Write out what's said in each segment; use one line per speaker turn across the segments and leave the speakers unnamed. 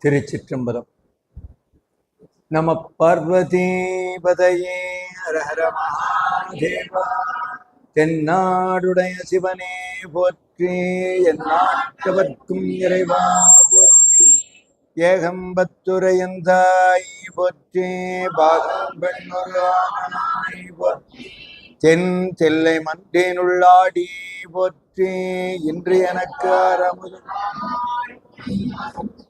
திருச்சிற்றம்பலம். நம பார்வதி பதையே ஹர ஹர மகாதேவா. தென்னாடுடைய சிவனே போற்றி, என் நாட்டவர்க்கும் இறைவா போற்றி. ஏகம்பத்துரையந்தாய் போற்றி, பாகம் பெண்ணொருவானாய் போற்றி. தென் தெல்லை மன்றேனுள்ளாடி போற்றி, இன்று எனக்கு அறமுதம்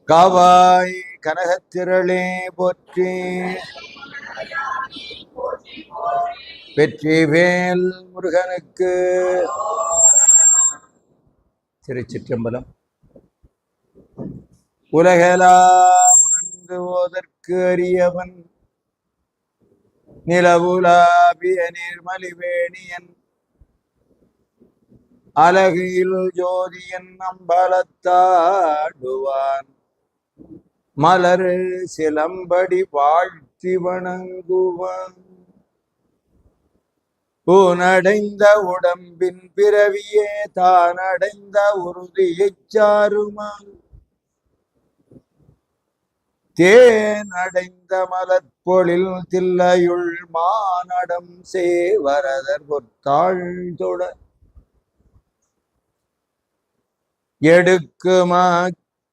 காவாய் கனகத்திரளே போற்றி. வெற்றி வேல் முருகனுக்கு. திருச்சிற்றம்பலம். உலகெல்லாம் உணர்ந்து ஓதற்கு அறியவன், நிலவுலாவிய நீர்மலிவேணியன், அழகில் ஜோதியன் அம்பலத்தாடுவான், மலர் சிலம்படி வாழ்த்தி வணங்குவான். பூனடைந்த உடம்பின் பிறவியே தானடைந்த உறுதியைச் சாருமான், தேனடைந்த மலர்பொழில் தில்லையுள் மானடம் சேவரதர் பொத்தாழ்தொட எடுக்குமா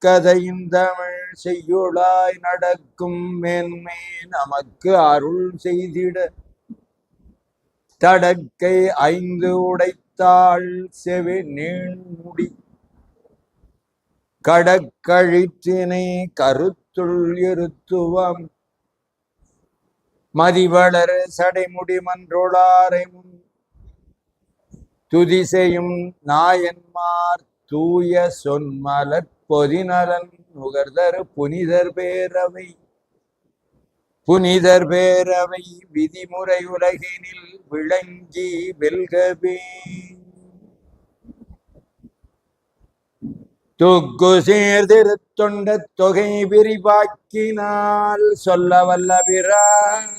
கதையின் தமிழ் செய்யுளாய் நடக்கும் மேன்மை நமக்கு அருள் செய்திட, தடக்கை 5 உடைத்தாள் செவி நீண்முடி கடற்கழிற்றினை கருத்துள் இருத்துவம், மதிவளர் சடைமுடி மன்றோளாரை முன் துதிசெய்யும் நாயன்மார் தூய சொன்மலர் பொதிநலன் நுகர்தரு புனிதர் பேரவை விதிமுறை உலகினில் விளங்கி வெல்கவே. தொக்கு சேர்திருத்தொண்ட தொகை விரிவாக்கினால் சொல்ல வல்லபிரான்,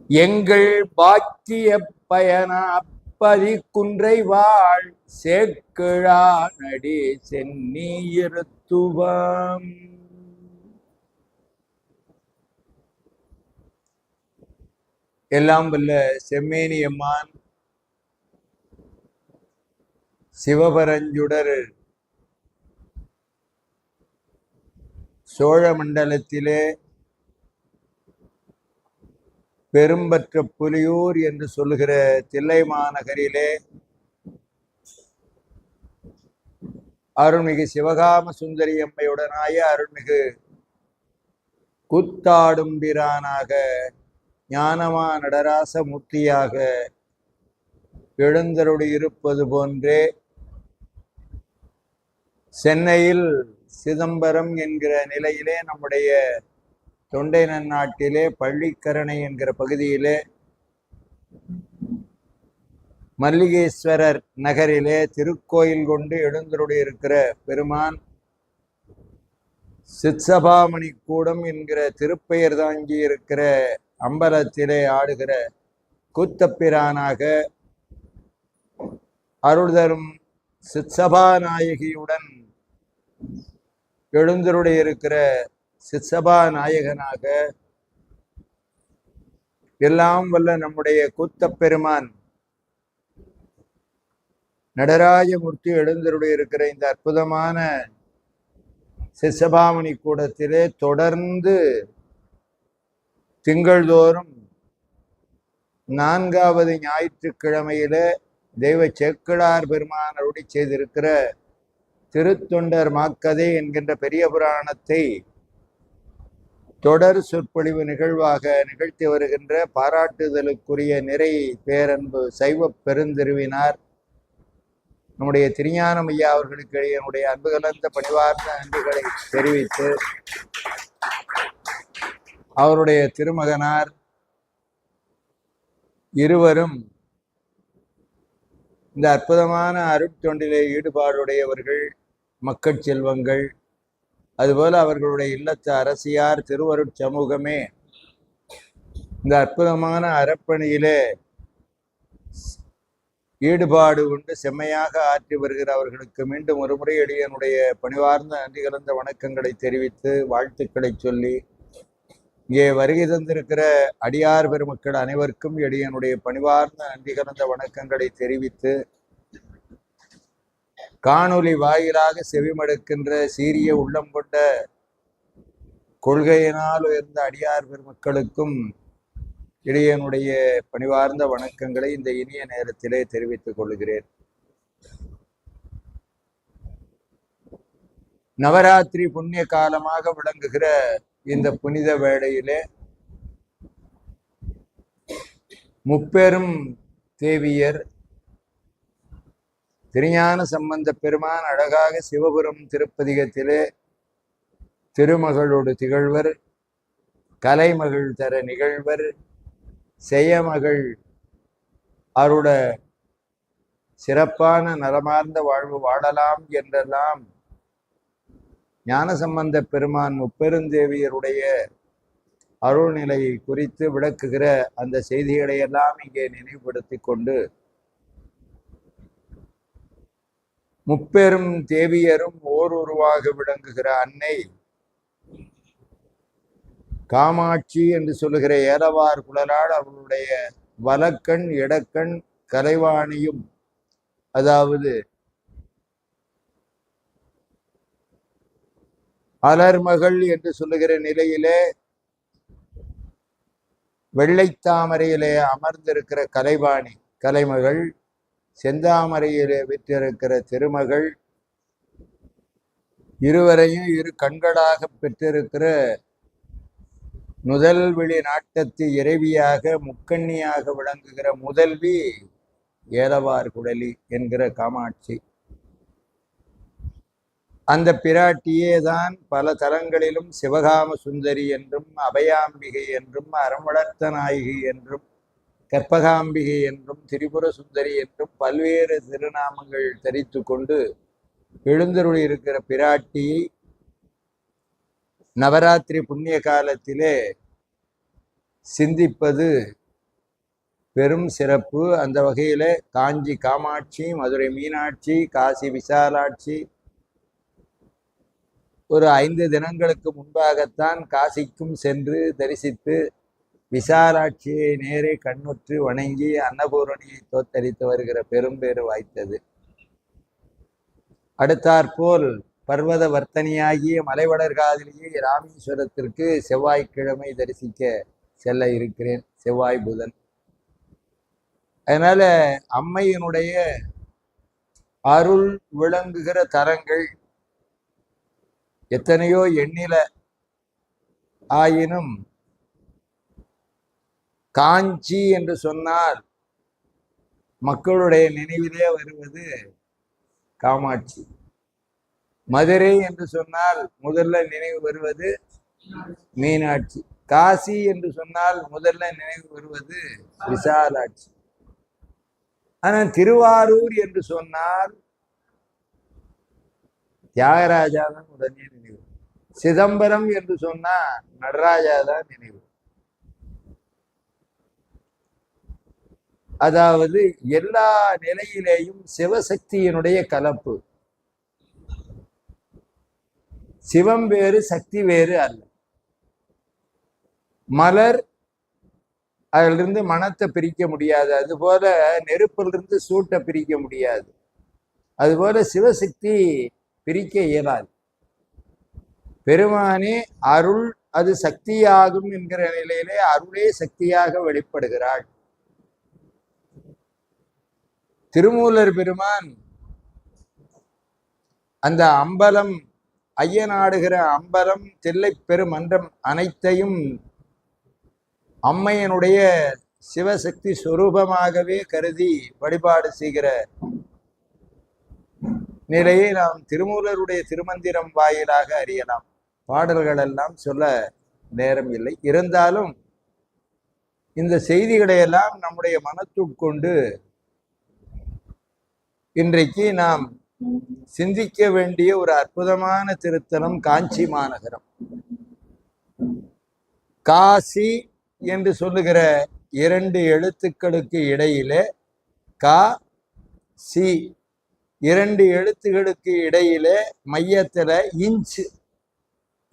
எங்கள் பாக்கிய பயனா பதி குன்றை வாழ் சேக்கிழானடி சென்னி இருத்துவம். எல்லாம் வல்ல செம்மேனியம்மான் சிவபரஞ்சுடர் சோழ மண்டலத்திலே பெரும்பற்ற புலியூர் என்று சொல்லுகிற தில்லை மாநகரிலே அருள்மிகு சிவகாம சுந்தரி அம்மையுடனாய அருள்மிகு கூத்தாடும் பிரானாக ஞானமா நடராச மூர்த்தியாக எழுந்தருளி இருப்பது போன்றே சென்னையில் சிதம்பரம் என்கிற நிலையிலே நம்முடைய தொண்டை நன்னாட்டிலே பள்ளிக்கரணை என்கிற பகுதியிலே மல்லிகேஸ்வரர் நகரிலே திருக்கோயில் கொண்டு எழுந்தருளி இருக்கிற பெருமான் சித்சபாமணி கூடம் என்கிற திருப்பெயர் தாங்கி இருக்கிற அம்பலத்திலே ஆடுகிற கூத்தப்பிரானாக அருள் தரும் சித்சபாநாயகியுடன் எழுந்தருளி இருக்கிற சித்சபாநாயகனாக எல்லாம் வல்ல நம்முடைய கூத்தப்பெருமான் நடராஜமூர்த்தி எழுந்தருளி இருக்கிற இந்த அற்புதமான சித்சபாமணி கூடத்திலே தொடர்ந்து திங்கள்தோறும் 4வது ஞாயிற்றுக்கிழமையில தெய்வ சேக்கிழார் பெருமான் அருளி செய்திருக்கிற திருத்தொண்டர் மாக்கதை என்கின்ற பெரிய புராணத்தை தொடர் சொற்பொழிவு நிகழ்வாக நிகழ்த்தி வருகின்ற பாராட்டுதலுக்குரிய நிறை பேரன்பு சைவ பெருந்திருவினார் நம்முடைய திருஞானம் ஐயா அவர்களுக்கு என்னுடைய அன்பு கலந்த பணிவார்ந்த நன்றிகளை தெரிவித்து, அவருடைய திருமகனார் இருவரும் இந்த அற்புதமான அருட்தொண்டிலே ஈடுபாடுடையவர்கள், மக்கள் செல்வங்கள், அதுபோல அவர்களுடைய இல்லத்து அரசியார் திருவருட் சமூகமே இந்த அற்புதமான அறப்பணியிலே ஈடுபாடு கொண்டு செம்மையாக ஆற்றி வருகிற அவர்களுக்கு மீண்டும் ஒருமுறை அடியனுடைய பணிவார்ந்த நன்றி கலந்த வணக்கங்களை தெரிவித்து வாழ்த்துக்களை சொல்லி, இங்கே வருகை தந்திருக்கிற அடியார் பெருமக்கள் அனைவருக்கும் அடியனுடைய பணிவார்ந்த நன்றி கலந்த வணக்கங்களை தெரிவித்து, காணொலி வாயிலாக செவிமடுக்கின்ற சீரிய உள்ளம் கொண்ட கொள்கையினால் உயர்ந்த அடியார் பெருமக்களுக்கும் இடையனுடைய பணிவார்ந்த வணக்கங்களை இந்த இனிய நேரத்திலே தெரிவித்துக் கொள்கிறேன். நவராத்திரி புண்ணிய காலமாக விளங்குகிற இந்த புனித வேளையிலே முப்பெரும் தேவியர் திருஞான சம்பந்த பெருமான் அழகாக சிவபுரம் திருப்பதிகத்திலே திருமகளோடு திகழ்வர், கலைமகள் தர நிகழ்வர், செய்யமகள் அருட சிறப்பான நலமார்ந்த வாழ்வு வாழலாம் என்றெல்லாம் ஞானசம்பந்த பெருமான் முப்பெருந்தேவியருடைய அருள்நிலையை குறித்து விளக்குகிற அந்த செய்திகளையெல்லாம் இங்கே நினைவுபடுத்தி கொண்டு, முப்பெரும் தேவியரும் ஓர் உருவாக விளங்குகிற அன்னை காமாட்சி என்று சொல்லுகிற ஏலவார் குழலால் அவளுடைய வலக்கண் இடக்கண் கலைவாணியும், அதாவது அலர்மகள் என்று சொல்லுகிற நிலையிலே வெள்ளைத்தாமரையிலே அமர்ந்திருக்கிற கலைவாணி கலைமகள், செந்தாமரையிலே விற்றிருக்கிற திருமகள், இருவரையும் இரு கண்களாக பெற்றிருக்கிற முதல் விழி நாட்டத்து இறைவியாக முக்கண்ணியாக விளங்குகிற முதல்வி ஏலவார் குழலி என்கிற காமாட்சி. அந்த பிராட்டியே தான் பல தலங்களிலும் சிவகாம சுந்தரி என்றும், அபயாம்பிகை என்றும், அறம்வளர்த்த நாயகி என்றும், கற்பகாம்பிகை என்றும், திரிபுர சுந்தரி என்றும் பல்வேறு திருநாமங்கள் தரித்து கொண்டு எழுந்தருளி இருக்கிற பிராட்டியை நவராத்திரி புண்ணிய காலத்திலே சிந்திப்பது பெரும் சிறப்பு. அந்த வகையில காஞ்சி காமாட்சி, மதுரை மீனாட்சி, காசி விசாலாட்சி ஒரு 5 தினங்களுக்கு முன்பாகத்தான் காசிக்கும் சென்று தரிசித்து விசாலாட்சியை நேரே கண்ணுற்று வணங்கி அன்னபூரணியை தோத்தரித்து வருகிற பெரும்பேறு வாய்த்தது. அடுத்தாற்போல் பர்வத வர்த்தனியாகிய மலைவளர்காதிலேயே ராமேஸ்வரத்திற்கு செவ்வாய்க்கிழமை தரிசிக்க செல்ல இருக்கிறேன், செவ்வாய் புதன். அதனால அம்மையினுடைய அருள் விளங்குகிற தலங்கள் எத்தனையோ எண்ணில ஆயினும் காஞ்சி என்று சொன்னால் மக்களுடைய நினைவிலே வருவது காமாட்சி. மதுரை என்று சொன்னால் முதல்ல நினைவு வருவது மீனாட்சி. காசி என்று சொன்னால் முதல்ல நினைவு வருவது விசாலாட்சி. ஆனால் திருவாரூர் என்று சொன்னால் தியாகராஜா தான் உடனே நினைவு. சிதம்பரம் என்று சொன்னா நடராஜா தான் நினைவு. அதாவது எல்லா நிலையிலேயும் சிவசக்தியினுடைய கலப்பு. சிவம் வேறு சக்தி வேறு அல்ல. மலர் அதிலிருந்து மனத்தை பிரிக்க முடியாது, அதுபோல நெருப்பிலிருந்து சூட்டை பிரிக்க முடியாது, அதுபோல சிவசக்தி பிரிக்க இயலாது. பெருமானே அருள் அது சக்தியாகும் என்கிற நிலையிலே அருளே சக்தியாக வெளிப்படுகிறாள். திருமூலர் பெருமான் அந்த அம்பலம், ஐயனாடுகிற அம்பலம், தில்லை பெருமன்றம் அனைத்தையும் அம்மையனுடைய சிவசக்தி சொரூபமாகவே கருதி வழிபாடு செய்கிற நிலையை நாம் திருமூலருடைய திருமந்திரம் வாயிலாக அறியலாம். பாடல்கள் எல்லாம் சொல்ல நேரம் இல்லை. இருந்தாலும் இந்த செய்திகளை எல்லாம் நம்முடைய மனத்துட்கொண்டு இன்றைக்கு நாம் சிந்திக்க வேண்டிய ஒரு அற்புதமான திருத்தலம் காஞ்சி மாநகரம். காசி என்று சொல்லுகிற 2 எழுத்துக்களுக்கு இடையிலே கா சி, 2 எழுத்துகளுக்கு இடையிலே மையத்துல இன்ச்சு,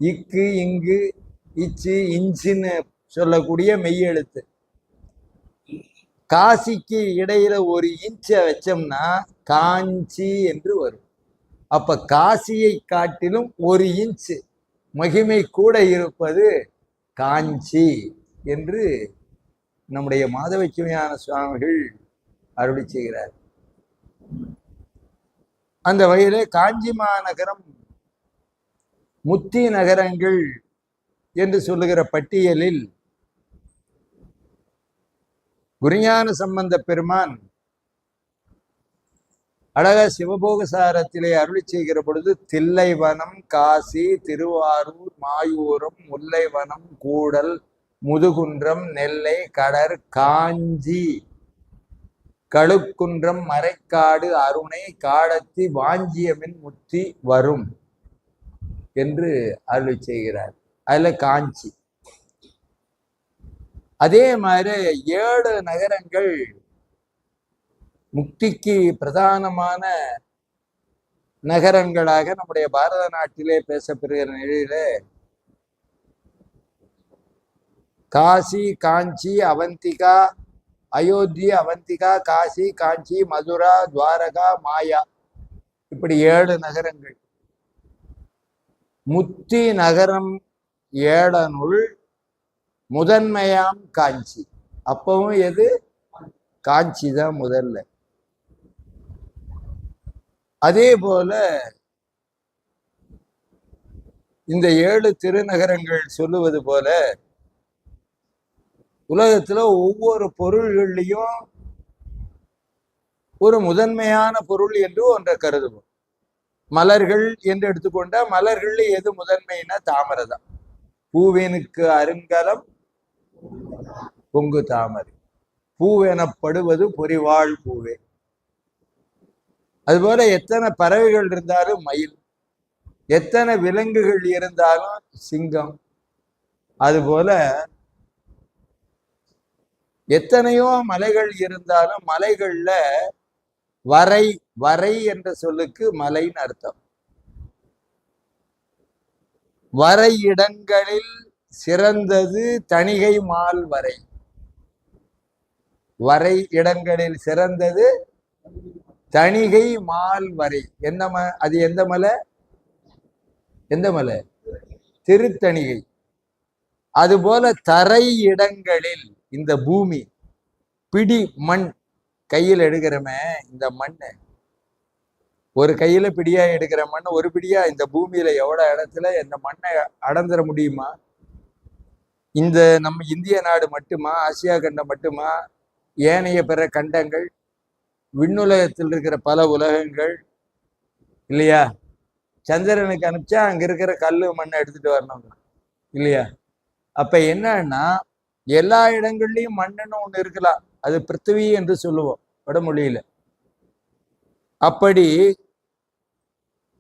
இக்கு இங்கு இச்சு இன்ச்சுன்னு சொல்லக்கூடிய மெய்யெழுத்து. காசிக்கு இடையில ஒரு இன்ச்சை வச்சோம்னா காஞ்சி என்று வரும். அப்ப காசியை காட்டிலும் ஒரு இன்ச்சு மகிமை கூட இருப்பது காஞ்சி என்று நம்முடைய மாதவசிவஞான சுவாமிகள் அருளி செய்கிறார். அந்த வகையிலே காஞ்சி மாநகரம் முத்தி நகரங்கள் என்று சொல்லுகிற பட்டியலில் குருஞான சம்பந்த பெருமான் அழக சிவபோகசாரத்திலே அருளி செய்கிற பொழுது தில்லைவனம், காசி, திருவாரூர், மாயூரம், முல்லைவனம், கூடல், முதுகுன்றம், நெல்லை, கடர், காஞ்சி, கழுக்குன்றம், மறைக்காடு, அருணை, காடத்தி, வாஞ்சியமின் முத்தி வரும் என்று அருளி செய்கிறார். அதுல காஞ்சி. அதே மாதிரி 7 நகரங்கள் முக்திக்கு பிரதானமான நகரங்களாக நம்முடைய பாரத நாட்டிலே பேசப்படுகிற நிலையில காசி, காஞ்சி, அவந்திகா, அயோத்தி, அவந்திகா, காசி, காஞ்சி, மதுரா, துவாரகா, மாயா, இப்படி 7 நகரங்கள். முத்தி நகரம் 7னுள் முதன்மையாம் காஞ்சி. அப்பவும் எது? காஞ்சி தான் முதல்ல. அதே போல இந்த 7 திருநகரங்கள் சொல்லுவது போல உலகத்துல ஒவ்வொரு பொருள்கள்லையும் ஒரு முதன்மையான பொருள் என்று ஒன்றை கருதுவோம். மலர்கள் என்று எடுத்துக்கொண்டா மலர்கள்ல எது முதன்மைன்னா தாமரை தான். பூவினுக்கு அருங்கலம் பொங்கு தாமரை, பூவெனப்படுவது பொறிவாழ் பூவே. அதுபோல எத்தனை பறவைகள் இருந்தாலும் மயில், எத்தனை விலங்குகள் இருந்தாலும் சிங்கம். அதுபோல எத்தனையோ மலைகள் இருந்தாலும் மலைகள்ல வரை, வரை என்ற சொல்லுக்கு மலைன்னு அர்த்தம். வரை இடங்களில் சிறந்தது தணிகை மால் வரை. வரை இடங்களில் சிறந்தது தணிகை மால் வரை. அது எந்த மலை? எந்த மலை? திருத்தணிகை. அதுபோல தரை இடங்களில் இந்த பூமி, பிடி மண் கையில் எடுக்கிறமே, இந்த மண்ணு ஒரு கையில பிடியா எடுக்கிற மண், ஒரு பிடியா இந்த பூமியில எவ்வளவு இடத்துல இந்த மண்ணை அடந்துட முடியுமா? இந்த நம்ம இந்திய நாடு மட்டுமா, ஆசியா கண்டம் மட்டுமா, ஏனைய பிற கண்டங்கள், விண்ணுலகத்தில் இருக்கிற பல உலகங்கள் இல்லையா? சந்திரனுக்கு அனுப்பிச்சா அங்க இருக்கிற கல்லு மண்ணை எடுத்துட்டு வரணும் இல்லையா? அப்ப என்னன்னா எல்லா இடங்கள்லயும் மண்ணுன்னு ஒண்ணு இருக்கலாம். அது பிருத்திவி என்று சொல்லுவோம் வடமொழியில. அப்படி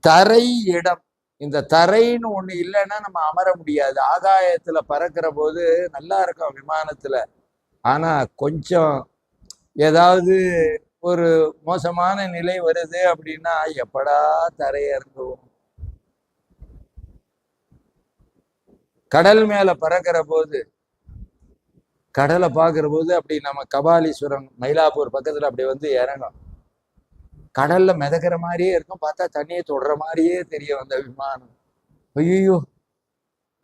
தரை இடம், இந்த தரைன்னு ஒண்ணு இல்லைன்னா நம்ம அமர முடியாது. ஆகாயத்துல பறக்கிற போது நல்லா இருக்கும் விமானத்துல. ஆனா கொஞ்சம் ஏதாவது ஒரு மோசமான நிலை வருது அப்படின்னா எப்படா தரையிறங்குவோம். கடல் மேல பறக்கிற போது, கடலை பார்க்கிற போது அப்படி நம்ம கபாலீஸ்வரம் மயிலாப்பூர் பக்கத்துல அப்படி வந்து இறங்கும். கடல்ல மிதக்கிற மாதிரியே இருக்கும், பார்த்தா தண்ணியை தொடுற மாதிரியே தெரியும் அந்த விமானம். ஐயோ,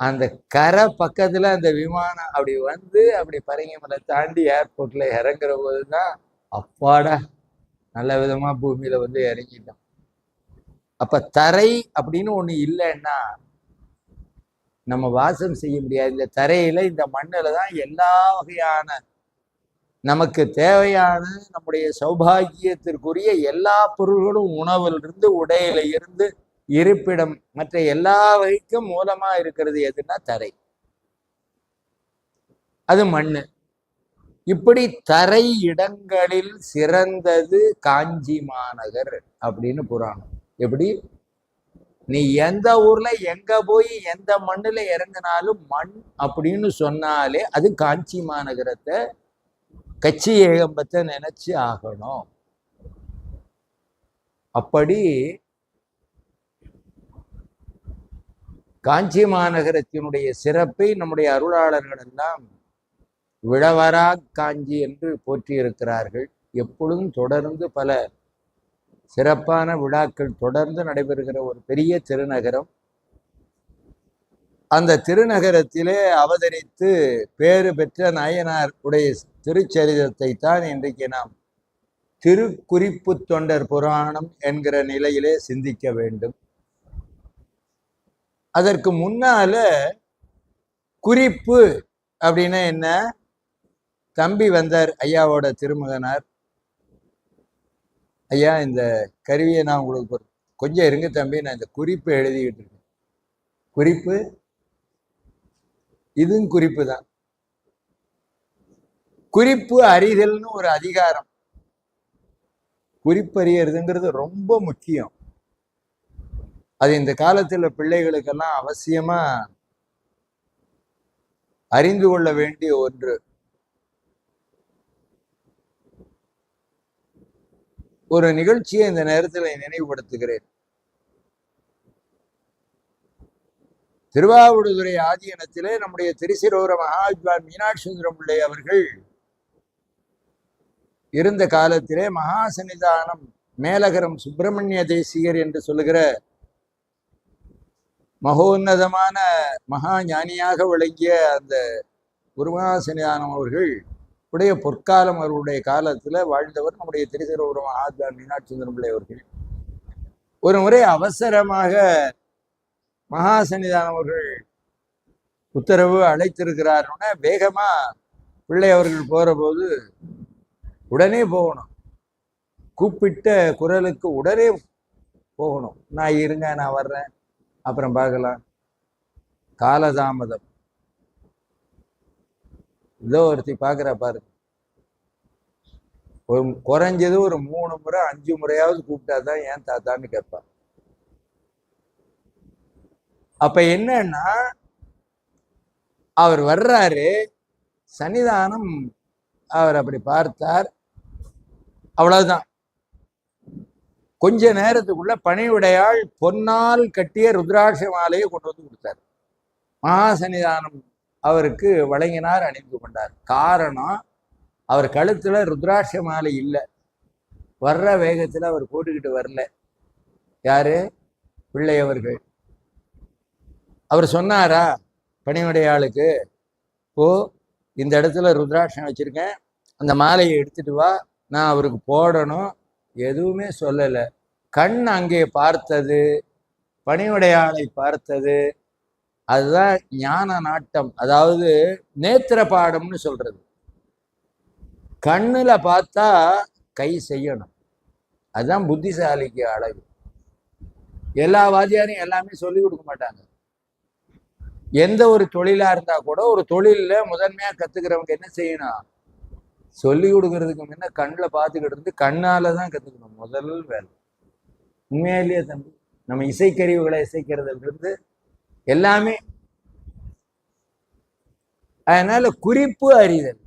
அந்த கரை பக்கத்துல அந்த விமானம் அப்படி வந்து அப்படி பரங்கிமலை தாண்டி ஏர்போர்ட்ல இறங்குற போதுதான் அப்பாடா நல்ல விதமா பூமியில வந்து இறங்கிட்டோம். அப்ப தரை அப்படின்னு ஒண்ணு இல்லைன்னா நம்ம வாசம் செய்ய முடியாது. இந்த தரையில, இந்த மண்ணுல தான் எல்லா வகையான நமக்கு தேவையான நம்முடைய சௌபாகியத்திற்குரிய எல்லா பொருள்களும், உணவில் இருந்து உடையில இருந்து இருப்பிடம் மற்ற எல்லா வகைக்கும் மூலமா இருக்கிறது எதுன்னா தரை, அது மண்ணு. இப்படி தரை இடங்களில் சிறந்தது காஞ்சி மாநகர் அப்படின்னு புராணம். எப்படி? நீ எந்த ஊர்ல எங்க போய் எந்த மண்ணுல இறங்கினாலும் மண் அப்படின்னு சொன்னாலே அது காஞ்சி மாநகரத்தை, கச்சி ஏகம்பத்தை நினைச்சு ஆகணும். அப்படி காஞ்சி மாநகரத்தினுடைய சிறப்பை நம்முடைய அருளாளர்கள் எல்லாம் விழவரா காஞ்சி என்று போற்றியிருக்கிறார்கள். எப்பொழுதும் தொடர்ந்து பல சிறப்பான விழாக்கள் தொடர்ந்து நடைபெறுகிற ஒரு பெரிய திருநகரம். அந்த திருநகரத்திலே அவதரித்து பேறு பெற்ற நாயனார் உடைய திருச்சரிதத்தை தான் இன்றைக்கு நாம் திருக்குறிப்பு தொண்டர் புராணம் என்கிற நிலையிலே சிந்திக்க வேண்டும். அதற்கு முன்னால குறிப்பு அப்படின்னா என்ன? தம்பி வந்தார், ஐயாவோட திருமகனார். ஐயா, இந்த கருவியை நான் உங்களுக்கு கொஞ்சம் இருங்க தம்பி, நான் இந்த குறிப்பு எழுதிக்கிட்டு இருக்கேன். குறிப்பு இதுவும் குறிப்பு தான். குறிப்பு அறிதல்னு ஒரு அதிகாரம். குறிப்பறியறதுங்கிறது ரொம்ப முக்கியம். அது இந்த காலத்துல பிள்ளைகளுக்கெல்லாம் அவசியமா அறிந்து கொள்ள வேண்டிய ஒன்று. ஒரு நிகழ்ச்சியை இந்த நேரத்தில் நினைவுபடுத்துகிறேன். திருவாவடுதுறை ஆதீனத்திலே நம்முடைய திருச்சிரோர மகாவித்வான் மீனாட்சி சுந்தரம் பிள்ளை அவர்கள் இருந்த காலத்திலே மகா சன்னிதானம் மேலகரம் சுப்பிரமணிய தேசிகர் என்று சொல்லுகிற மகோன்னதமான மகா ஞானியாக விளங்கிய அந்த குருமகா சன்னிதானம் அவர்கள் உடைய பொற்காலம் அவருடைய காலத்துல வாழ்ந்தவர் நம்முடைய திருச்சிரோர மகாவித்வான் மீனாட்சி சுந்தரம் பிள்ளை அவர்கள். ஒரு முறை அவசரமாக மகா சன்னிதானம் அவர்கள் உத்தரவு அழைத்திருக்கிறாருன்னா வேகமா பிள்ளை அவர்கள் போற போது உடனே போகணும். கூப்பிட்ட குரலுக்கு உடனே போகணும். நான் இருங்க, நான் வர்றேன், அப்புறம் பார்க்கலாம். காலதாமதம். இதோ ஒருத்தி பார்க்குறா பாருங்க. ஒரு குறைஞ்சது ஒரு 3 முறை 5 முறையாவது கூப்பிட்டாதான் ஏன் தாத்தான்னு கேட்பா. அப்ப என்னன்னா, அவர் வர்றாரு, சன்னிதானம் அவர் அப்படி பார்த்தார், அவ்வளவுதான். கொஞ்ச நேரத்துக்குள்ள பணிவிடையாள் பொன்னால் கட்டிய ருத்ராட்ச மாலையை கொண்டு வந்து கொடுத்தார். மகா சன்னிதானம் அவருக்கு வழங்கினார், அணிந்து கொண்டார். காரணம், அவர் கழுத்துல ருத்ராட்ச மாலை இல்லை. வர்ற வேகத்துல அவர் போட்டுக்கிட்டு வரல. யாரு? பிள்ளை அவர்கள். அவர் சொன்னாரா பணிவிடையாளுக்கு, ஓ இந்த இடத்துல ருத்ராட்சம் வச்சிருக்கேன், அந்த மாலையை எடுத்துட்டு வா, நான் அவருக்கு போடணும்? எதுவுமே சொல்லலை. கண் அங்கே பார்த்தது, பணிவிடையாளை பார்த்தது, அதுதான் ஞான நாட்டம். அதாவது நேத்திர பாடம்னு சொல்றது. கண்ணுல பார்த்தா கை செய்யணும், அதுதான் புத்திசாலிக்கு அழகு. எல்லா வாத்தியாரையும் எல்லாமே சொல்லி கொடுக்க மாட்டாங்க. எந்த ஒரு தொழிலா இருந்தா கூட ஒரு தொழில முதன்மையா கத்துக்கிறவங்க என்ன செய்யணும்? சொல்லி கொடுக்கறதுக்கு முன்ன கண்ணில் பார்த்துக்கிட்டு இருந்து கண்ணாலதான் கத்துக்கணும். முதல் வேலை. உண்மையிலேயே தம்பி, நம்ம இசைக்கருவிகளை இசைக்கிறதுல இருந்து எல்லாமே. அதனால குறிப்பு அறிதல்.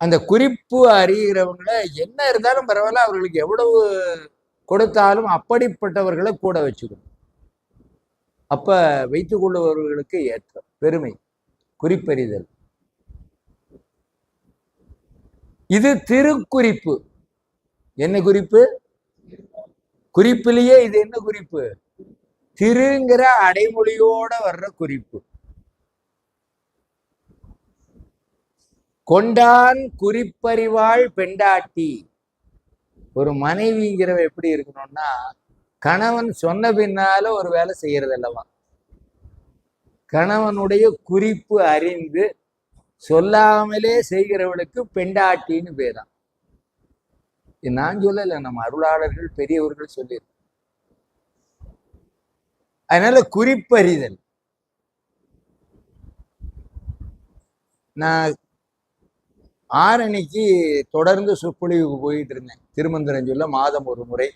அந்த குறிப்பு அறிகிறவங்களை என்ன இருந்தாலும் பரவாயில்ல, அவர்களுக்கு எவ்வளவு கொடுத்தாலும் அப்படிப்பட்டவர்களை கூட வச்சுக்கணும். அப்ப வைத்துக் கொள்ளுபவர்களுக்கு ஏற்ற பெருமை குறிப்பறிதல். இது திருக்குறிப்பு. என்ன குறிப்பு? குறிப்பிலேயே இது என்ன குறிப்பு? திருங்கிற அடைமொழியோட வர்ற குறிப்பு. கொண்டான் குறிப்பறிவாள் பெண்டாட்டி. ஒரு மனைவிங்கிறவ எப்படி இருக்கணும்னா, கணவன் சொன்ன பின்னால ஒரு வேலை செய்யறது அல்லவா. கணவனுடைய குறிப்பு அறிந்து சொல்லாமலே செய்கிறவளுக்கு பெண்டாட்டின்னு பேரான். நான் சொல்லல, நம்ம அருளாளர்கள் பெரியவர்கள் சொல்லி. அதனால குறிப்பறிதல். நான் ஆரணிக்கு தொடர்ந்து சொற்பொழிவுக்கு போயிட்டு இருந்தேன். திருமந்திரம் சொல்ல மாதம் ஒரு முறை.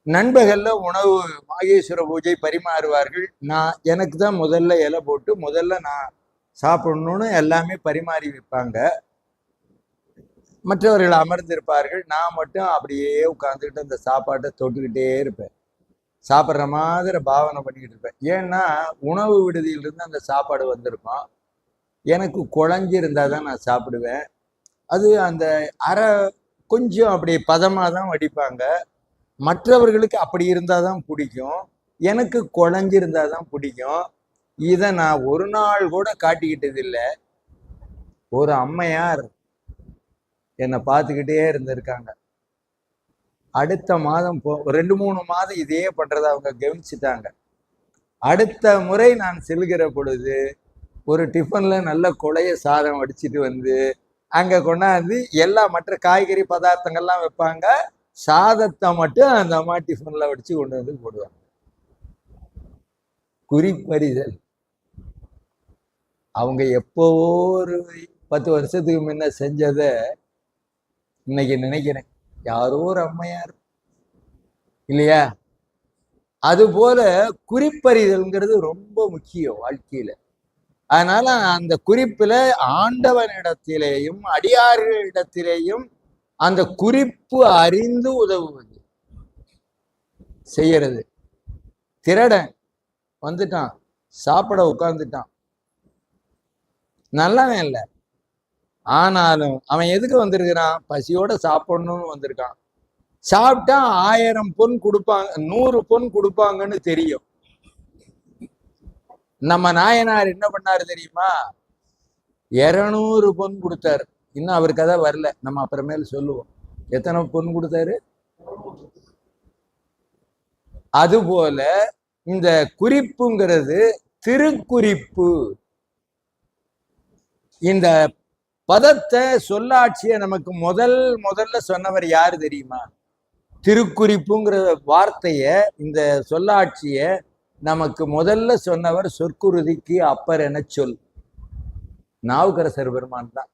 நண்பகல்ல உணவு மாகேஸ்வர பூஜை பரிமாறுவார்கள். நான் எனக்கு தான் முதல்ல இலை போட்டு முதல்ல நான் சாப்பிடணும்னு எல்லாமே பரிமாறி வைப்பாங்க. மற்றவர்கள் அமர்ந்திருப்பார்கள். நான் மட்டும் அப்படியே உட்கார்ந்துக்கிட்டு அந்த சாப்பாட்டை தொட்டுக்கிட்டே இருப்பேன். சாப்பிட்ற மாதிரி பாவனை பண்ணிக்கிட்டு இருப்பேன். ஏன்னா உணவு விடுதியிலிருந்து அந்த சாப்பாடு வந்திருக்கும். எனக்கு குழஞ்சிருந்தா தான் நான் சாப்பிடுவேன். அது அந்த அரை கொஞ்சம் அப்படி பதமாக தான் வடிப்பாங்க. மற்றவர்களுக்கு அப்படி இருந்தால் தான் பிடிக்கும். எனக்கு குழஞ்சிருந்தா தான் பிடிக்கும். இதை நான் ஒரு நாள் கூட காட்டிக்கிட்டது இல்லை. ஒரு அம்மையார் என்னை பார்த்துக்கிட்டே இருந்திருக்காங்க. அடுத்த மாதம் 2-3 மாதம் இதே பண்றதை அவங்க கவனிச்சுட்டாங்க. அடுத்த முறை நான் செல்கிற பொழுது ஒரு டிஃபன்ல நல்ல கொலைய சாதம் வடிச்சிட்டு வந்து அங்க கொண்டாந்து எல்லா மற்ற காய்கறி பதார்த்தங்கள்லாம் வைப்பாங்க. சாதத்தை மட்டும் அந்த அம்மா டிஃபன்ல வடிச்சு கொண்டு வந்து போடுவாங்க. குறிப்பறிதல். அவங்க எப்போவோ ஒரு 10 வருஷத்துக்கு முன்ன செஞ்சதை இன்னைக்கு நினைக்கிறேன். யாரோ ஒரு அம்மையார் இல்லையா? அது போல குறிப்பறிதல்ங்கிறது ரொம்ப முக்கியம் வாழ்க்கையில. அதனால அந்த குறிப்புல ஆண்டவனிடத்திலேயும் அடியார்களிடத்திலேயும் அந்த குறிப்பு அறிந்து உதவுவது செய்யறது. திருடன் வந்துட்டான், சாப்பிட உட்கார்ந்துட்டான், நல்லவன் இல்லை. ஆனாலும் அவன் எதுக்கு வந்திருக்கிறான்? பசியோட சாப்பிடணும்னு வந்திருக்கான். சாப்பிட்டா 1000 பொன் கொடுப்பாங்க, 100 பொன் கொடுப்பாங்கன்னு தெரியும். நம்ம நாயனார் என்ன பண்ணாரு தெரியுமா? 200 பொன் கொடுத்தாரு. இன்னும் அவர் கதை வரல, நம்ம அப்புறமேல் சொல்லுவோம். எத்தனை பொன் கொடுத்தாரு? அதுபோல இந்த குறிப்புங்கிறது திருக்குறிப்பு. இந்த பதத்தை சொல்லாட்சிய நமக்கு முதல்ல சொன்னவர் யாரு தெரியுமா? திருக்குறிப்புங்கிற வார்த்தைய, இந்த சொல்லாட்சிய நமக்கு முதல்ல சொன்னவர் சொற்குருதிக்கு அப்பர் என சொல் நாவுக்கரசர் பெருமான் தான்.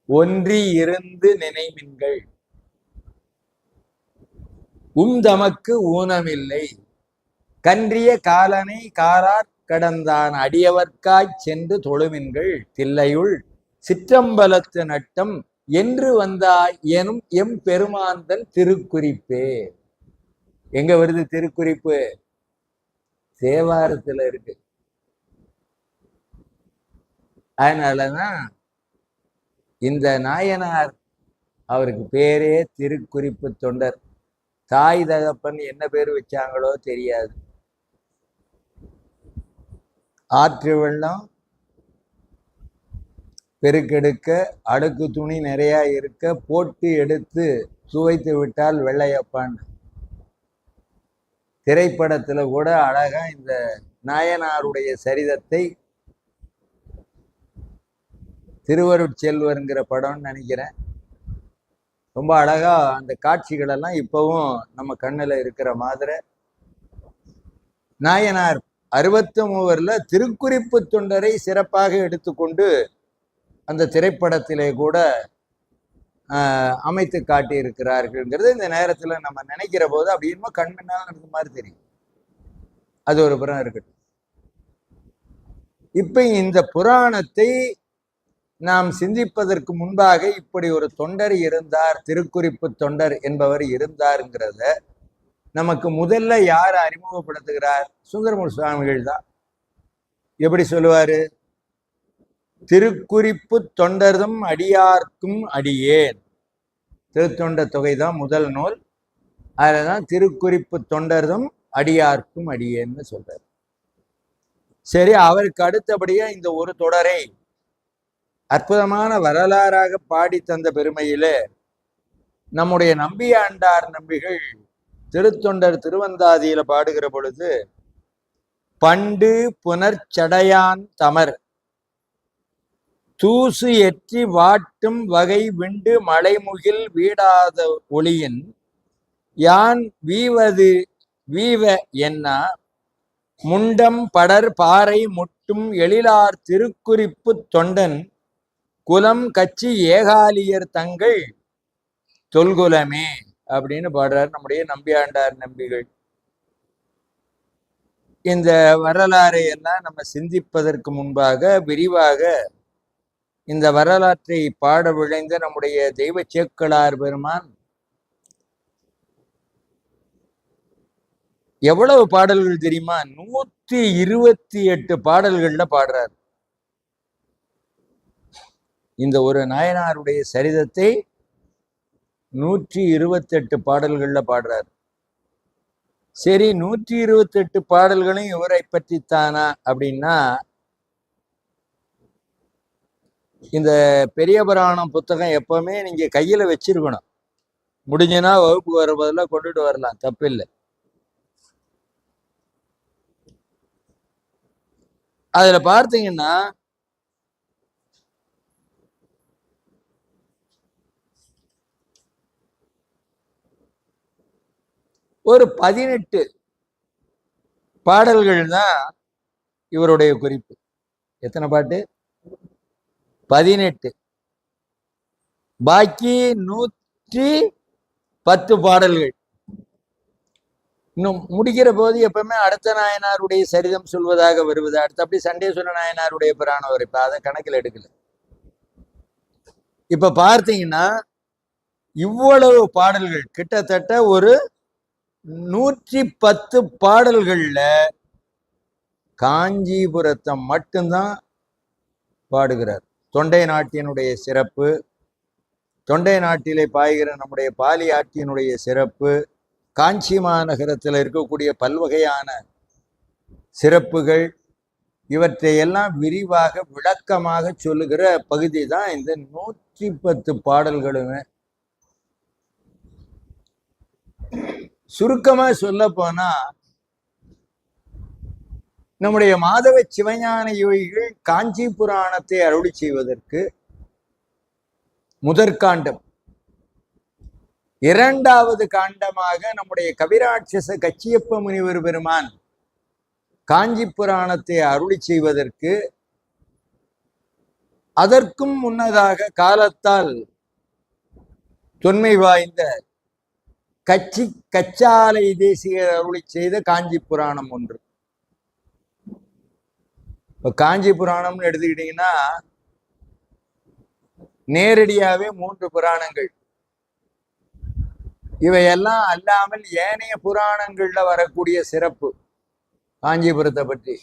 ஒன்றி இருந்து நினைமின்கள் தமக்கு ஊனமில்லை, கன்றிய காலனை காராற் கடந்தான் அடியவர்க்காய் சென்று தொழுமின்கள் தில்லையுள் சிற்றம்பலத்து நட்டம் என்று வந்தாய் எனும் எம் பெருமாந்தன் திருக்குறிப்பே. எங்க வருது திருக்குறிப்பு? தேவாரத்துல இருக்கு. அதனாலதான் இந்த நாயனார் அவருக்கு பேரே திருக்குறிப்பு தொண்டர். தாய் தகப்பன் என்ன பேர் வச்சாங்களோ தெரியாது. ஆற்று வெள்ளம் பெருக்கெடுக்க அடுக்கு துணி நிறைய இருக்க போட்டு எடுத்து சுவைத்து விட்டால் வெள்ளையப்பான். திரைப்படத்துல கூட அழகா இந்த நாயனாருடைய சரிதத்தை, திருவருட்செல்வர்ங்கிற படம்னு நினைக்கிறேன், ரொம்ப அழகா அந்த காட்சிகள் எல்லாம் இப்பவும் நம்ம கண்ணுல இருக்கிற மாதிரி. நாயனார் 63 திருக்குறிப்பு தொண்டரை சிறப்பாக எடுத்துக்கொண்டு அந்த திரைப்படத்திலே கூட அமைத்து காட்டி இருக்கிறார்கள்ங்கிறது இந்த நேரத்துல நம்ம நினைக்கிற போது அப்படி என்னமோ கண்முன்னால் நடந்த மாதிரி தெரியும். அது ஒரு புறம் இருக்கட்டும். இப்ப இந்த புராணத்தை நாம் சிந்திப்பதற்கு முன்பாக இப்படி ஒரு தொண்டர் இருந்தார், திருக்குறிப்பு தொண்டர் என்பவர் இருந்தாருங்கிறத நமக்கு முதல்ல யார் அறிமுகப்படுத்துகிறார்? சுந்தரமூர்த்தி சுவாமிகள் தான். எப்படி சொல்லுவாரு? திருக்குறிப்பு தொண்டர்தம் அடியார்க்கும் அடியேன். திருத்தொண்ட தொகை தான் முதல் நூல். அதுலதான் திருக்குறிப்பு தொண்டர்தம் அடியார்க்கும் அடியேன்னு சொல்றாரு. சரி, அவருக்கு அடுத்தபடியா இந்த ஒரு தொடரை அற்புதமான வரலாறாக பாடி தந்த பெருமையிலே நம்முடைய நம்பியாண்டார் நம்பிகள் திருத்தொண்டர் திருவந்தாதியில பாடுகிற பொழுது, பண்டு புனர்ச்சடையான் தமர் தூசு எற்றி வாட்டும் வகை விண்டு மலைமுகில் வீடாத ஒளியின் யான் வீவது வீவ என்னா முண்டம் படர் பாறை முட்டும் எழிலார் திருக்குறிப்பு தொண்டன் குலம் கட்சி ஏகாலியர் தங்கள் தொல்குலமே அப்படின்னு பாடுறார் நம்முடைய நம்பியாண்டார் நம்பிகள். இந்த வரலாறை எல்லாம் நம்ம சிந்திப்பதற்கு முன்பாக விரிவாக இந்த வரலாற்றை பாட விழைந்த நம்முடைய தெய்வ சேக்கிழார் பெருமான் எவ்வளவு பாடல்கள் தெரியுமா? 128 பாடல்கள்ல பாடுறார். இந்த ஒரு நாயனாருடைய சரிதத்தை 128 பாடல்கள்ல பாடுறார். சரி, 128 பாடல்களும் இவரை பற்றித்தானா அப்படின்னா, இந்த பெரிய புராணம் புத்தகம் எப்பவுமே நீங்க கையில வச்சிருக்கணும். முடிஞ்சனா வகுப்பு வருவதில் கொண்டுட்டு வரலாம், தப்பில்லை. அதுல பார்த்தீங்கன்னா ஒரு 18 பாடல்கள் தான் இவருடைய குறிப்பு. எத்தனை பாட்டு? 18. பாக்கி 110 பாடல்கள். இன்னும் முடிக்கிற போது எப்பவுமே அடுத்த நாயனாருடைய சரிதம் சொல்வதாக வருவது. அடுத்து அப்படி சண்டேஸ்வர நாயனாருடைய புராணம் வரும். இப்ப அதை கணக்கில் எடுக்கல. இப்ப பார்த்தீங்கன்னா இவ்வளவு பாடல்கள், கிட்டத்தட்ட ஒரு 110 பாடல்கள்ல காஞ்சிபுரத்தை மட்டும்தான் பாடுகிறார். தொண்டை நாட்டினுடைய சிறப்பு, தொண்டை நாட்டிலே பாய்கிற நம்முடைய பாலி ஆற்றினுடைய சிறப்பு, காஞ்சி மாநகரத்தில் இருக்கக்கூடிய பல்வகையான சிறப்புகள், இவற்றையெல்லாம் விரிவாக விளக்கமாக சொல்லுகிற பகுதி தான் இந்த 110 பாடல்களுமே. சுருக்கமா சொல்ல போனா, நம்முடைய மாதவ சிவஞான யோகிகள் காஞ்சி புராணத்தை அருளி செய்வதற்கு முதற்காண்டம், இரண்டாவது காண்டமாக நம்முடைய கவிராட்சச கச்சியப்ப முனிவர் பெருமான் காஞ்சி புராணத்தை அருளி செய்வதற்கு அதற்கும் முன்னதாக காலத்தால் தொன்மை வாய்ந்த கச்சாலை தேசிகர் அருளி செய்த காஞ்சி புராணம் ஒன்று. இப்ப காஞ்சி புராணம்னு எடுத்துக்கிட்டீங்கன்னா நேரடியாவே 3 புராணங்கள். இவையெல்லாம் அல்லாமல் ஏனைய புராணங்கள்ல வரக்கூடிய சிறப்பு காஞ்சிபுரத்தை பற்றி.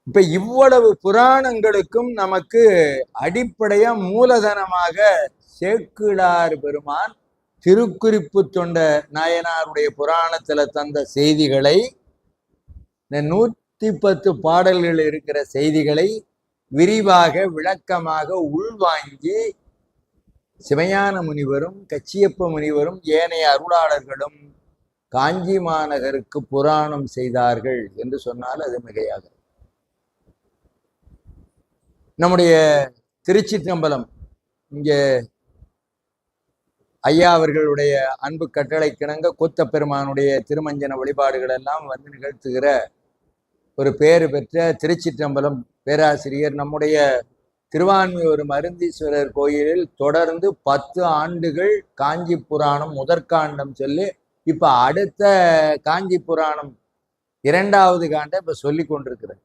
இப்ப இவ்வளவு புராணங்களுக்கும் நமக்கு அடிப்படையா மூலதனமாக சேக்கிழார் பெருமான் திருக்குறிப்பு தொண்ட நாயனாருடைய புராணத்துல தந்த செய்திகளை, இந்த 110 பாடல்கள் இருக்கிற செய்திகளை விரிவாக விளக்கமாக உள்வாங்கி சிவஞான முனிவரும் கச்சியப்ப முனிவரும் ஏனைய அருளாளர்களும் காஞ்சி மாநகருக்கு புராணம் செய்தார்கள் என்று சொன்னால் அது மிகையாக. நம்முடைய திருச்சிற்றம்பலம் இங்க ஐயா அவர்களுடைய அன்பு கட்டளை கிணங்க கூத்த பெருமானுடைய திருமஞ்சன வழிபாடுகள் எல்லாம் வந்து நிகழ்த்துகிற ஒரு பேறு பெற்ற திருச்சிற்றம்பலம் பேராசிரியர் நம்முடைய திருவான்மியூர் மருந்தீஸ்வரர் கோயிலில் தொடர்ந்து 10 ஆண்டுகள் காஞ்சி புராணம் முதற்காண்டம் சொல்லி இப்ப அடுத்த காஞ்சி புராணம் 2வது காண்டம் இப்ப சொல்லி கொண்டிருக்கிறார்.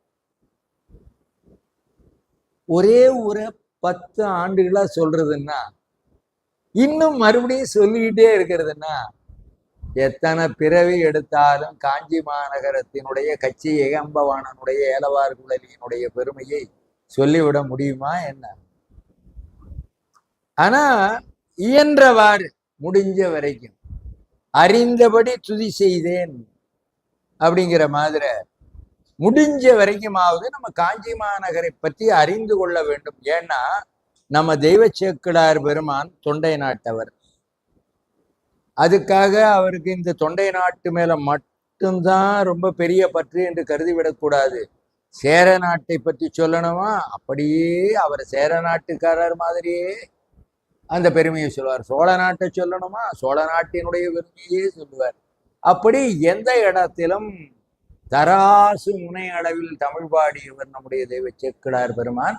ஒரே ஒரு 10 ஆண்டுகளா சொல்றதுன்னா, இன்னும் மறுபடியும் சொல்லிக்கிட்டே இருக்கிறதுன்னா, எத்தனை பிறவி எடுத்தாலும் காஞ்சி மாநகரத்தினுடைய கச்சி ஏகம்பவாணனுடைய ஏலவார் குழலியினுடைய பெருமையை சொல்லிவிட முடியுமா என்ன? ஆனா இயன்றவாறு முடிஞ்ச வரைக்கும் அறிந்தபடி துதி செய்தேன் அப்படிங்கிற மாதிரி முடிஞ்ச வரைக்குமாவது நம்ம காஞ்சி மாநகரை பற்றி அறிந்து கொள்ள வேண்டும். ஏன்னா நம்ம தெய்வ சேக்கிழார் பெருமான் தொண்டை நாட்டவர். அதுக்காக அவருக்கு இந்த தொண்டை நாட்டு மேல மட்டும்தான் ரொம்ப பெரிய பற்று என்று கருதிவிடக்கூடாது. சேர நாட்டை பற்றி சொல்லணுமா, அப்படியே அவர் சேர நாட்டுக்காரர் மாதிரியே அந்த பெருமையை சொல்லுவார். சோழ நாட்டை சொல்லணுமா, சோழ நாட்டினுடைய பெருமையே சொல்லுவார். அப்படி எந்த இடத்திலும் தராசு முனை அளவில் தமிழ் பாடியவர் நம்முடைய தெய்வ சேக்கிழார் பெருமான்.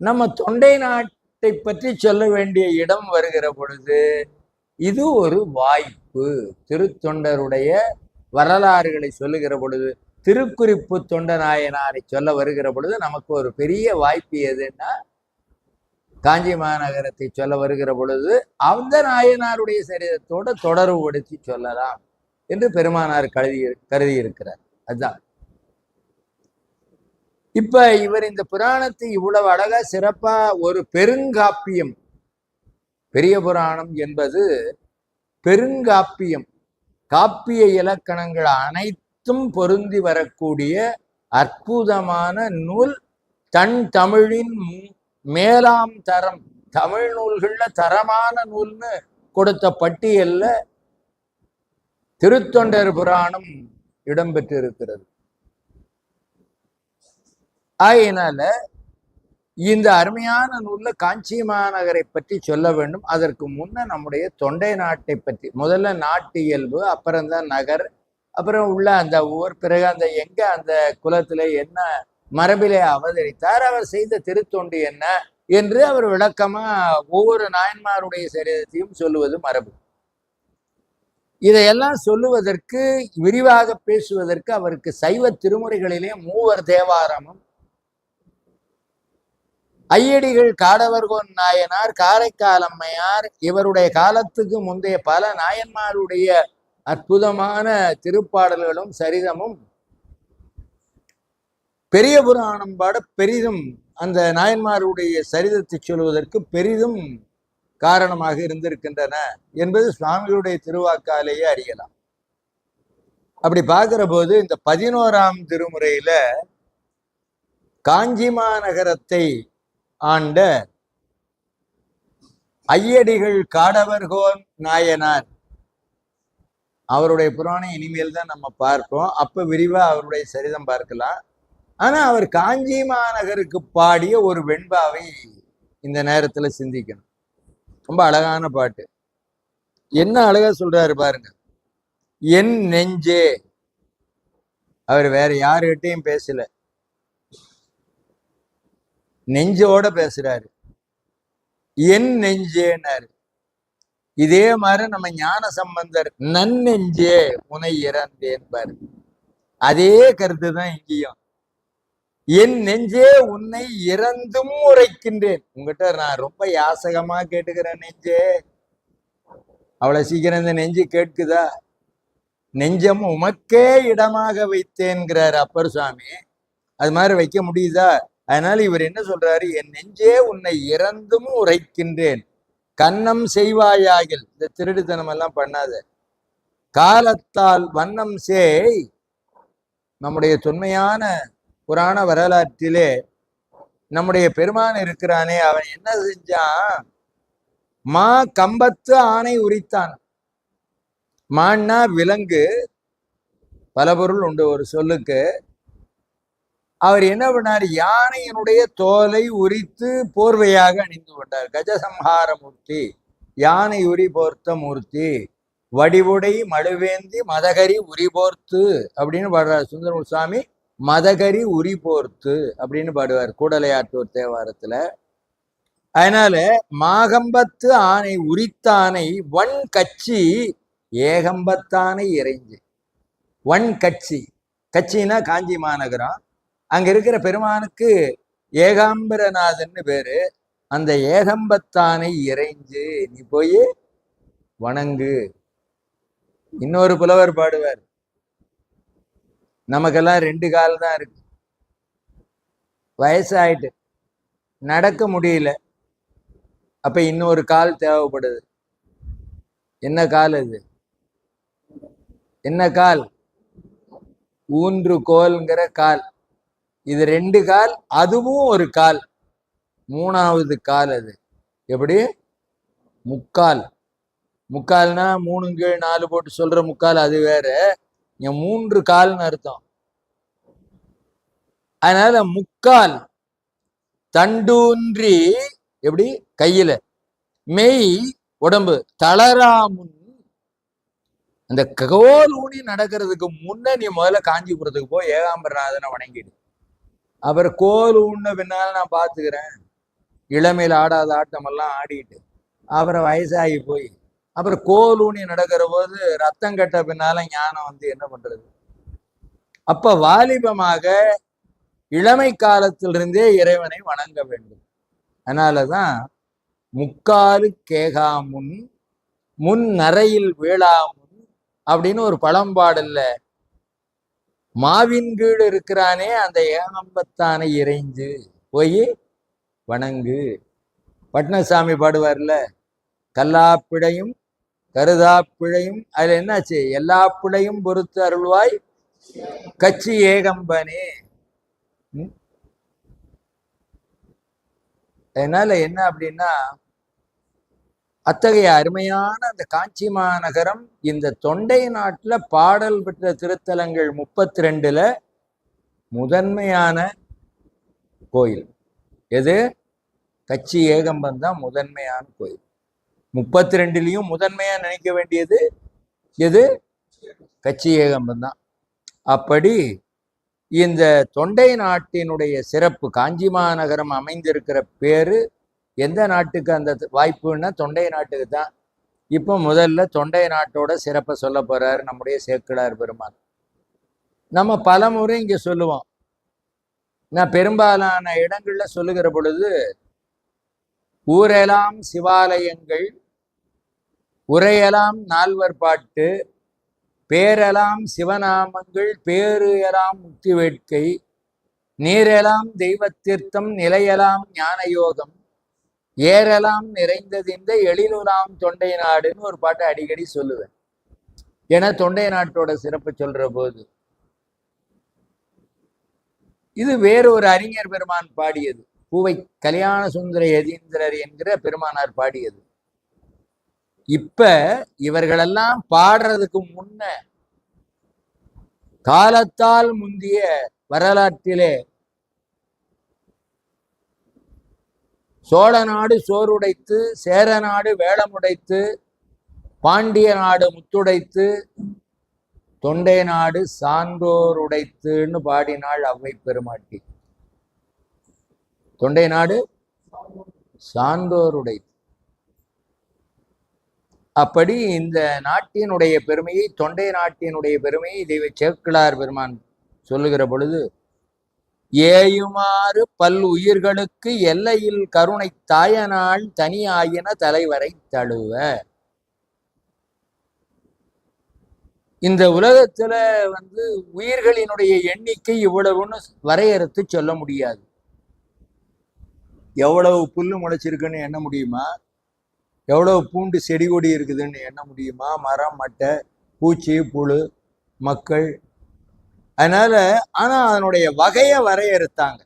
நம்ம தொண்டை நாட்டை பற்றி சொல்ல வேண்டிய இடம் வருகிற பொழுது இது ஒரு வாய்ப்பு. திருத்தொண்டருடைய வரலாறுகளை சொல்லுகிற பொழுது திருக்குறிப்பு தொண்ட நாயனாரை சொல்ல வருகிற பொழுது நமக்கு ஒரு பெரிய வாய்ப்பு எதுன்னா, காஞ்சி மாநகரத்தை சொல்ல வருகிற பொழுது அந்த நாயனாருடைய சரிதத்தோட தொடர்புபடுத்தி சொல்லலாம் என்று பெருமானார் கருதி இருக்கிறார். அதுதான் இப்ப இவர் இந்த புராணத்தை இவ்வளவு அழகா சிறப்பா ஒரு பெருங்காப்பியம், பெரிய புராணம் என்பது பெருங்காப்பியம், காப்பிய இலக்கணங்கள் அனைத்தும் பொருந்தி வரக்கூடிய அற்புதமான நூல். தன் தமிழின் மேலாம் தரம், தமிழ் நூல்கள்ல தரமான நூல்னு கொடுத்த பட்டியல்ல திருத்தொண்டர் புராணம் இடம்பெற்று இருக்கிறது. ஆகையினால இந்த அருமையான நூல்ல காஞ்சி மாநகரை பற்றி சொல்ல வேண்டும். அதற்கு முன்ன நம்முடைய தொண்டை நாட்டை பற்றி, முதல்ல நாட்டு இயல்பு, அப்புறம்தான் நகர், அப்புறம் உள்ள அந்த ஊர், பிறகு அந்த எங்க அந்த குலத்துல என்ன மரபிலே அவதரித்தார், அவர் செய்த திருத்தொண்டு என்ன என்று அவர் விளக்கமா ஒவ்வொரு நாயன்மாருடைய சரிதத்தையும் சொல்லுவது மரபு. இதையெல்லாம் சொல்லுவதற்கு, விரிவாக பேசுவதற்கு அவருக்கு சைவ திருமுறைகளிலே மூவர் தேவாரமும், ஐயடிகள் காடவர்கோன் நாயனார், காரைக்கால் அம்மையார், இவருடைய காலத்துக்கு முந்தைய பல நாயன்மாருடைய அற்புதமான திருப்பாடல்களும் சரிதமும் பெரிய புராணம் பாட பெரிதும் அந்த நாயன்மாருடைய சரிதத்தை சொல்வதற்கு பெரிதும் காரணமாக இருந்திருக்கின்றன என்பது சுவாமிகளுடைய திருவாக்காலேயே அறியலாம். அப்படி பார்க்கிற போது இந்த 11ஆம் திருமுறையில காஞ்சி மாநகரத்தை ஆண்ட ஐயடிகள் காடவர்கோன் நாயனார், அவருடைய புராணம் இனிமேல் தான் நம்ம பார்ப்போம். அப்ப விரிவா அவருடைய சரிதம் பார்க்கலாம். ஆனா அவர் காஞ்சி மாநகருக்கு பாடிய ஒரு வெண்பாவை இந்த நேரத்துல சிந்திக்கணும். ரொம்ப அழகான பாட்டு. என்ன அழகா சொல்றாரு பாருங்க. என் நெஞ்சே, அவர் வேற யாருகிட்டையும் பேசல, நெஞ்சோட பேசுறாரு. என் நெஞ்சேனாரு. இதே மாதிரி நம்ம ஞான சம்பந்தர் நன்னெஞ்சே உனை இறந்தேன் பாரு, அதே கருத்து தான் இங்கேயும். என் நெஞ்சே உன்னை இறந்தும் உரைக்கின்றேன். உங்ககிட்ட நான் ரொம்ப யாசகமா கேட்டுக்கிறேன் நெஞ்சே. அவ்வளவு சீக்கிரம் இந்த நெஞ்சு கேட்குதா? நெஞ்சம் உமக்கே இடமாக வைத்தேன்கிறார் அப்பர் சுவாமி. அது மாதிரி வைக்க முடியுதா? அதனால இவர் என்ன சொல்றாரு? என் நெஞ்சே உன்னை இறந்தும் உரைக்கின்றேன், கன்னம் செய்வாயாகில். இந்த திருடுத்தனம் எல்லாம் பண்ணாத, காலத்தால் வண்ணம் செய். நம்முடைய தொன்மையான புராண வரலாற்றிலே நம்முடைய பெருமான் இருக்கிறானே, அவன் என்ன செஞ்சான்? மா கம்பத்து ஆணை உரித்தான். மான்னா விலங்கு, பல பொருள் உண்டு ஒரு சொல்லுக்கு. அவர் என்ன பண்ணார்? யானையினுடைய தோலை உரித்து போர்வையாக அணிந்து கொண்டார். கஜசம்ஹார மூர்த்தி, யானை உரி போர்த்த மூர்த்தி, வடிவுடை மழுவேந்தி மதகரி உரி போர்த்து அப்படின்னு பாடுறார் சுந்தரமூர்த்தி சுவாமி. மதகரி உரி போர்த்து அப்படின்னு பாடுவார் கூடலையாற்றூர் தேவாரத்துல. அதனால மாகம்பத்து ஆணை உரித்தானை வன் கட்சி ஏகம்பத்தானை இறைஞ்சு. வன் கட்சி, கட்சினா காஞ்சி மாநகரம். அங்க இருக்கிற பெருமானுக்கு ஏகாம்பரநாதன்னு பேரு. அந்த ஏகம்பத்தானை இறைஞ்சு நீ போய் வணங்கு. இன்னொரு புலவர் பாடுவார், நமக்கெல்லாம் 2 கால் தான் இருக்கு, வயசாயிட்டு நடக்க முடியல, அப்ப இன்னொரு கால் தேவைப்படுது. என்ன கால் அது? என்ன கால்? ஊன்றுகோல்ங்கிற கால். இது 2 கால், அதுவும் ஒரு கால், 3வது கால். அது எப்படி? முக்கால். முக்கால்னா 3 கீழ் 4 போட்டு சொல்ற முக்கால், அது வேற. 3 கால்னு அர்த்தம். அதனால முக்கால் தண்டூன்றி, எப்படி? கையில மெய் உடம்பு தளராமுன். அந்த கோல் ஊனி நடக்கிறதுக்கு முன்ன நீ முதல்ல காஞ்சிபுரத்துக்கு போய் ஏகாம்பரநாதனை வணங்கிடு. அப்புறம் கோல் ஊன பின்னால நான் பாத்துக்கிறேன். இளமையில் ஆடாத ஆட்டம் எல்லாம் ஆடிட்டு அப்புறம் வயசாகி போய் அப்புறம் கோல் ஊனி நடக்கிற போது ரத்தம் கட்ட பின்னால ஞானம் வந்து என்ன பண்றது? அப்ப வாலிபமாக இளமை காலத்திலிருந்தே இறைவனை வணங்க வேண்டும். அதனாலதான் முக்காலு கேகாமுன் முன் நரையில் வீழாமுன் அப்படின்னு ஒரு பழம்பாடல்ல மாவின் கீழ் இருக்கிறானே அந்த ஏகம்பத்தானை இறைஞ்சு போய் வணங்கு. பட்னசாமி பாடுவார்ல, கல்லாப்பிழையும் கருதாப்பிழையும், அதுல என்னாச்சு, எல்லா பிழையும் பொறுத்து அருள்வாய் கச்சி ஏகம்பனே. அதனால என்ன அப்படின்னா, அத்தகைய அருமையான அந்த காஞ்சி மாநகரம் இந்த தொண்டை நாட்டுல பாடல் பெற்ற திருத்தலங்கள் 32ல முதன்மையான கோயில் எது? கச்சி ஏகம்பன் தான் முதன்மையான கோயில். 32லயும் முதன்மையா நினைக்க வேண்டியது எது? கச்சி ஏகம்பன் தான். அப்படி இந்த தொண்டை நாட்டினுடைய சிறப்பு, காஞ்சி மாநகரம் அமைந்திருக்கிற பேரு எந்த நாட்டுக்கு அந்த வாய்ப்புன்னா தொண்டை நாட்டுக்கு தான். இப்போ முதல்ல தொண்டை நாட்டோட சிறப்பை சொல்ல போறாரு நம்முடைய சேக்கிழார் பெருமான். நம்ம பல முறை இங்க சொல்லுவோம். நான் பெரும்பாலான இடங்கள்ல சொல்லுகிற பொழுது, ஊரெல்லாம் சிவாலயங்கள், உரையெல்லாம் நால்வர் பாட்டு, பேரெல்லாம் சிவநாமங்கள், பேரு எல்லாம் முக்தி வேட்கை, நீரெல்லாம் தெய்வத்தீர்த்தம், நிலையெல்லாம் ஞான யோகம், ஏரெல்லாம் நிறைந்தது இந்த எழிலுலாம் தொண்டை நாடுன்னு ஒரு பாட்டை அடிக்கடி சொல்லுவேன். ஏன்னா தொண்டை நாட்டோட சிறப்பு சொல்ற போது, இது வேறொரு அறிஞர் பெருமான் பாடியது, பூவை கல்யாண சுந்தர யதீந்திரர் என்கிற பெருமானார் பாடியது. இப்ப இவர்களெல்லாம் பாடுறதுக்கு முன்ன காலத்தால் முந்திய வரலாற்றிலே சோழ நாடு சோறுடைத்து, சேர நாடு வேளமுடைத்து, பாண்டிய நாடு முத்துடைத்து, தொண்டை நாடு சான்றோர் உடைத்துன்னு பாடினாள் அவ்வை பெருமாட்டி. தொண்டை நாடு சான்றோர் உடைத்து. அப்படி இந்த நாட்டினுடைய பெருமையை, தொண்டை நாட்டினுடைய பெருமையை தெய்வ சேக்கிழார் பெருமான் சொல்லுகிற பொழுது, ஏயுமாறு பல் உயிர்களுக்கு எல்லையில் கருணை தாயனாள் தனியாயின தலைவரை தழுவ. இந்த உலகத்துல உயிர்களினுடைய எண்ணிக்கை இவ்வளவுன்னு வரையறுத்து சொல்ல முடியாது. எவ்வளவு புல்லு முளைச்சிருக்குன்னு எண்ண முடியுமா? எவ்வளவு பூண்டு செடி கொடி இருக்குதுன்னு எண்ண முடியுமா? மரம், மட்டை, பூச்சி, புழு, மக்கள். அதனால ஆனா அதனுடைய வகையை வரையறுத்தாங்க.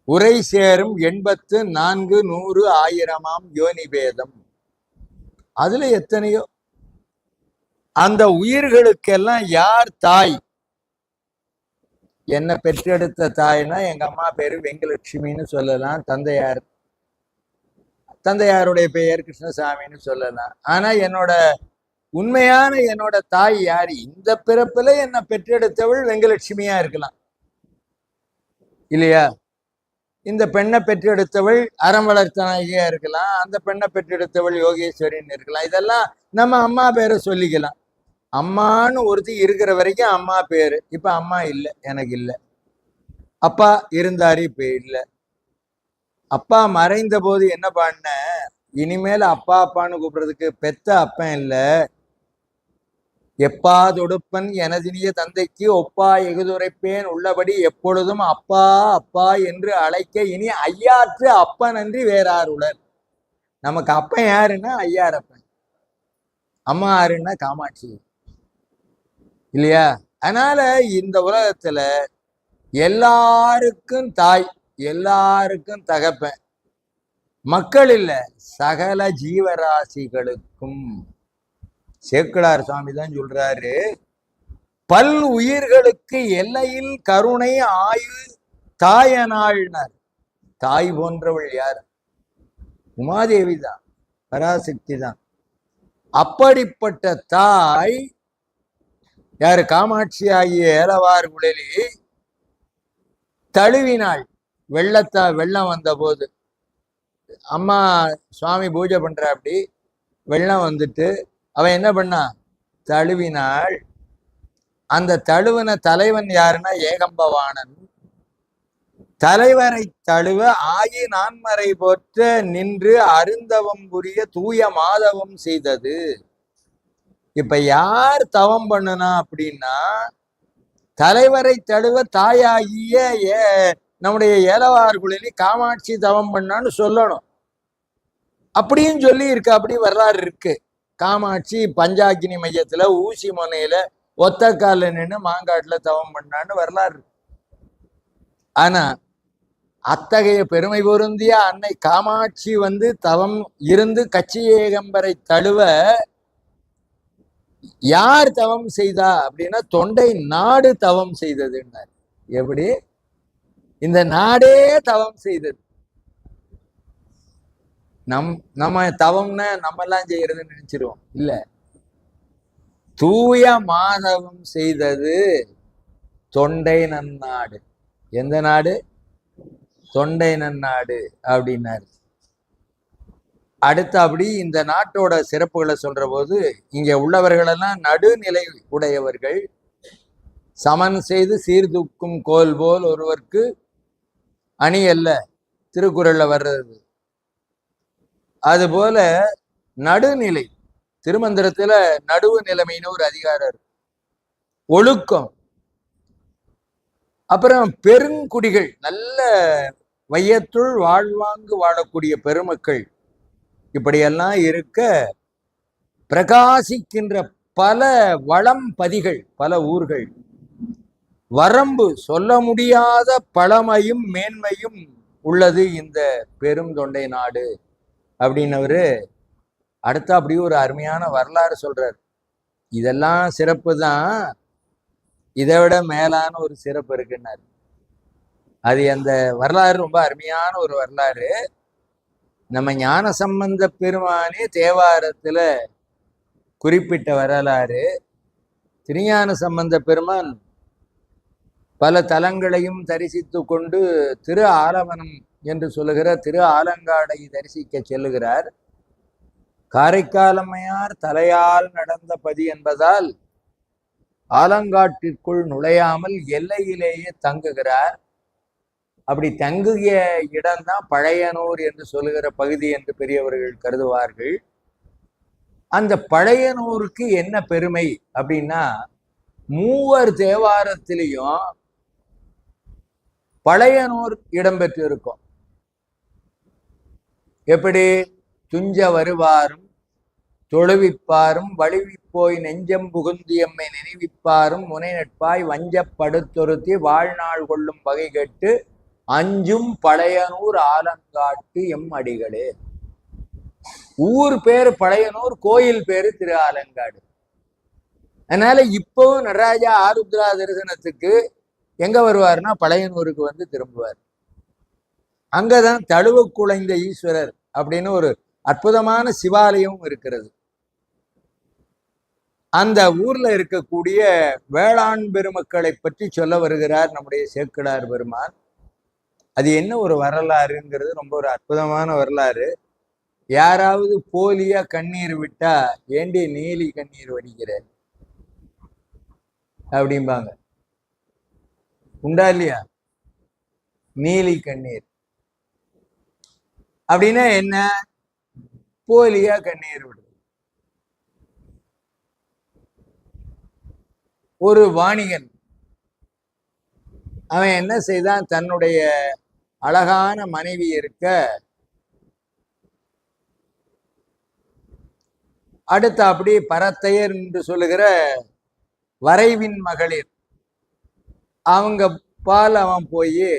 உரை சேரும் 84 100 1000 யோனி பேதம். அதுல எத்தனையோ. அந்த உயிர்களுக்கெல்லாம் யார் தாய்? என்னை பெற்றெடுத்த தாய்னா எங்க அம்மா பேரு வெங்கலட்சுமின்னு சொல்லலாம், தந்தையாருடைய பெயர் கிருஷ்ணசாமின்னு சொல்லலாம். ஆனா என்னோட தாய் யாரு? இந்த பிறப்புல என்னை பெற்றெடுத்தவள் வெங்கலட்சுமியா இருக்கலாம் இல்லையா? இந்த பெண்ணை பெற்றெடுத்தவள் அறம் வளர்த்த நாயகியா இருக்கலாம், அந்த பெண்ணை பெற்றெடுத்தவள் யோகேஸ்வரின்னு இருக்கலாம். இதெல்லாம் நம்ம அம்மா பேரை சொல்லிக்கலாம். அம்மான்னு ஒருத்தி இருக்கிற வரைக்கும் அம்மா பேரு. இப்ப அம்மா இல்லை, எனக்கு இல்லை. அப்பா இருந்தாரு, இப்ப இல்லை. அப்பா மறைந்த போது என்ன பண்ண, இனிமேல் அப்பா அப்பான்னு கூப்பிடுறதுக்கு பெத்த அப்பன் இல்லை, எப்பா தொடுப்பன் எனதினிய தந்தைக்கு ஒப்பா எகுதுரைப்பேன் உள்ளபடி எப்பொழுதும் அப்பா அப்பா என்று அழைக்க இனி ஐயாற்று அப்பன் அன்றி வேறாருளர். நமக்கு அப்பன் யாருன்னா ஐயாரப்பன், அம்மா யாருன்னா காமாட்சி இல்லையா? அதனால இந்த உலகத்துல எல்லாருக்கும் தாய், எல்லாருக்கும் தகப்பன், மக்கள் இல்ல சகல ஜீவராசிகளுக்கும். சேக்கிழார் சுவாமி தான் சொல்றாரு, பல் உயிர்களுக்கு எல்லையில் கருணை ஆயு தாயனாள்னார். தாய் போன்றவள் யார்? உமாதேவி தான், பராசக்தி தான். அப்படிப்பட்ட தாய் யாரு? காமாட்சி ஆகிய ஏலவார் குழலி தழுவினாள். வெள்ளம் வந்த போது அம்மா சுவாமி பூஜை பண்ற, அப்படி வெள்ளம் வந்துட்டு அவன் என்ன பண்ணா? தழுவினாள். அந்த தழுவன தலைவன் யாருன்னா ஏகம்பவாணன். தலைவரை தழுவ ஆகி நான்மறை போற்ற நின்று அருந்தவம் புரிய தூய மாதவம் செய்தது. இப்ப யார் தவம் பண்ணுனா அப்படின்னா, தலைவரை தழுவ தாயாகிய நம்முடைய ஏலவார்குழலி காமாட்சி தவம் பண்ணான்னு சொல்லணும். அப்படியும் சொல்லி இருக்கு, அப்படி வரலாறு இருக்கு. காமாட்சி பஞ்சாக்கினி மையத்துல ஊசி முனையில ஒத்த கால நின்று மாங்காட்டுல தவம் பண்ணான்னு வரலாறு. ஆனா அத்தகைய பெருமை பொருந்திய அன்னை காமாட்சி தவம் இருந்து கச்சி ஏகம்பரை தழுவ யார் தவம் செய்தா அப்படின்னா தொண்டை நாடு தவம் செய்ததுன்னார். எப்படி? இந்த நாடே தவம் செய்தது. நம்ம தவம்னா நம்ம எல்லாம் செய்யறதுன்னு நினைச்சிருவோம். இல்ல, தூய மாதவம் செய்தது தொண்டை நன்னாடு. எந்த நாடு? தொண்டை நன்னாடு அப்படின்னாரு. அடுத்து அப்படி இந்த நாட்டோட சிறப்புகளை சொல்ற போது, இங்க உள்ளவர்களெல்லாம் நடுநிலை உடையவர்கள். சமன் செய்து சீர்தூக்கும் கோல் போல் ஒருவருக்கு அணி அல்ல, திருக்குறள்ல வர்றது. அதுபோல நடுநிலை, திருமந்திரத்துல நடுவு நிலைமைன்னு ஒரு அதிகாரம், ஒழுக்கம். அப்புறம் பெருங்குடிகள், நல்ல வையத்துள் வாழ்வாங்கு வாழக்கூடிய பெருமக்கள். இப்படியெல்லாம் இருக்க பிரகாசிக்கின்ற பல வளம் பதிகள், பல ஊர்கள், வரம்பு சொல்ல முடியாத பழமையும் மேன்மையும் உள்ளது இந்த பெரும் தொண்டை நாடு அப்படின்னவரு. அடுத்து அப்படி ஒரு அருமையான வரலாறு சொல்றாரு. இதெல்லாம் சிறப்பு தான், இதை விட மேலான ஒரு சிறப்பு இருக்குன்னாரு. அது அந்த வரலாறு ரொம்ப அருமையான ஒரு வரலாறு. நம்ம ஞான சம்பந்த பெருமானே தேவாரத்துல குறிப்பிட்ட வரலாறு. திருஞான சம்பந்த பெருமான் பல தலங்களையும் தரிசித்து கொண்டு திரு ஆலவனம் என்று சொல்லுகிற திரு ஆலங்காடை தரிசிக்க செல்லுகிறார். காரைக்காலம்மையார் தலையால் நடந்த பதி என்பதால் ஆலங்காட்டிற்குள் நுழையாமல் எல்லையிலேயே தங்குகிறார். அப்படி தங்குகிய இடம்தான் பழையனூர் என்று சொல்லுகிற பகுதி என்று பெரியவர்கள் கருதுவார்கள். அந்த பழையனூருக்கு என்ன பெருமை அப்படின்னா, மூவர் தேவாரத்திலையும் பழையனூர் இடம்பெற்று இருக்கும். எப்படி? துஞ்ச வருவாரும் தொழுவிப்பாரும் வழுவிப்போய் நெஞ்சம் புகுந்தியம்மை நினைவிப்பாரும் முனை நட்பாய் வஞ்சப்படுத்தொருத்தி வாழ்நாள் கொள்ளும் வகை கேட்டு அஞ்சும் பழையனூர் ஆலங்காட்டு எம் அடிகளே. ஊர் பேரு பழையனூர், கோயில் பேரு திரு ஆலங்காடு. அதனால இப்பவும் நடராஜா ஆருத்ரா தரிசனத்துக்கு எங்க வருவாருன்னா பழையனூருக்கு திரும்புவார். அங்கதான் தழுவ குலைந்த ஈஸ்வரர் அப்படின்னு ஒரு அற்புதமான சிவாலயம் இருக்கிறது. அந்த ஊர்ல இருக்கக்கூடிய வேளாண் பெருமக்களை பற்றி சொல்ல வருகிறார் நம்முடைய சேக்கிழார் பெருமான். அது என்ன ஒரு வரலாறுங்கிறது ரொம்ப ஒரு அற்புதமான வரலாறு. யாராவது போலியா கண்ணீர் விட்டா, ஏண்டி நீலி கண்ணீர் வடிக்கிற அப்படிம்பாங்க. உண்டா இல்லையா? நீலி கண்ணீர் அப்படின்னா என்ன? போலியா கண்ணீர் விடுறது. ஒரு வாணிகன் அவன் என்ன செய்தான்? தன்னுடைய அழகான மனைவி இருக்க, அடுத்த அப்படி பரத்தையர் என்று சொல்லுகிற வரைவின் மகளிர் அவங்க பால் அவன் போய்,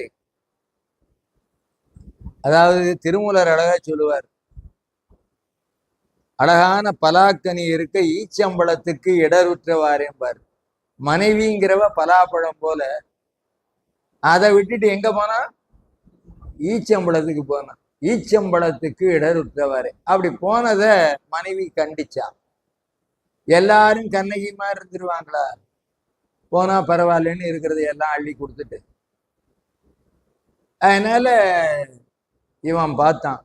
அதாவது திருமூலர் அழகா சொல்லுவார், அழகான பலாக்கனி இருக்க ஈச்சம்பழத்துக்கு இடருற்றவாரேம்பார். மனைவிங்கிறவ பலாப்பழம் போல, அதை விட்டுட்டு எங்க போனா? ஈச்சம்பழத்துக்கு போனான். ஈச்சம்பழத்துக்கு இடருற்றவாரே. அப்படி போனத மனைவி கண்டிச்சா. எல்லாரும் கண்ணகி மாதிரி இருந்துருவாங்களா? போனா பரவாயில்லன்னு இருக்கிறது எல்லாம் அள்ளி கொடுத்துட்டு. அதனால இவன் பார்த்தான்,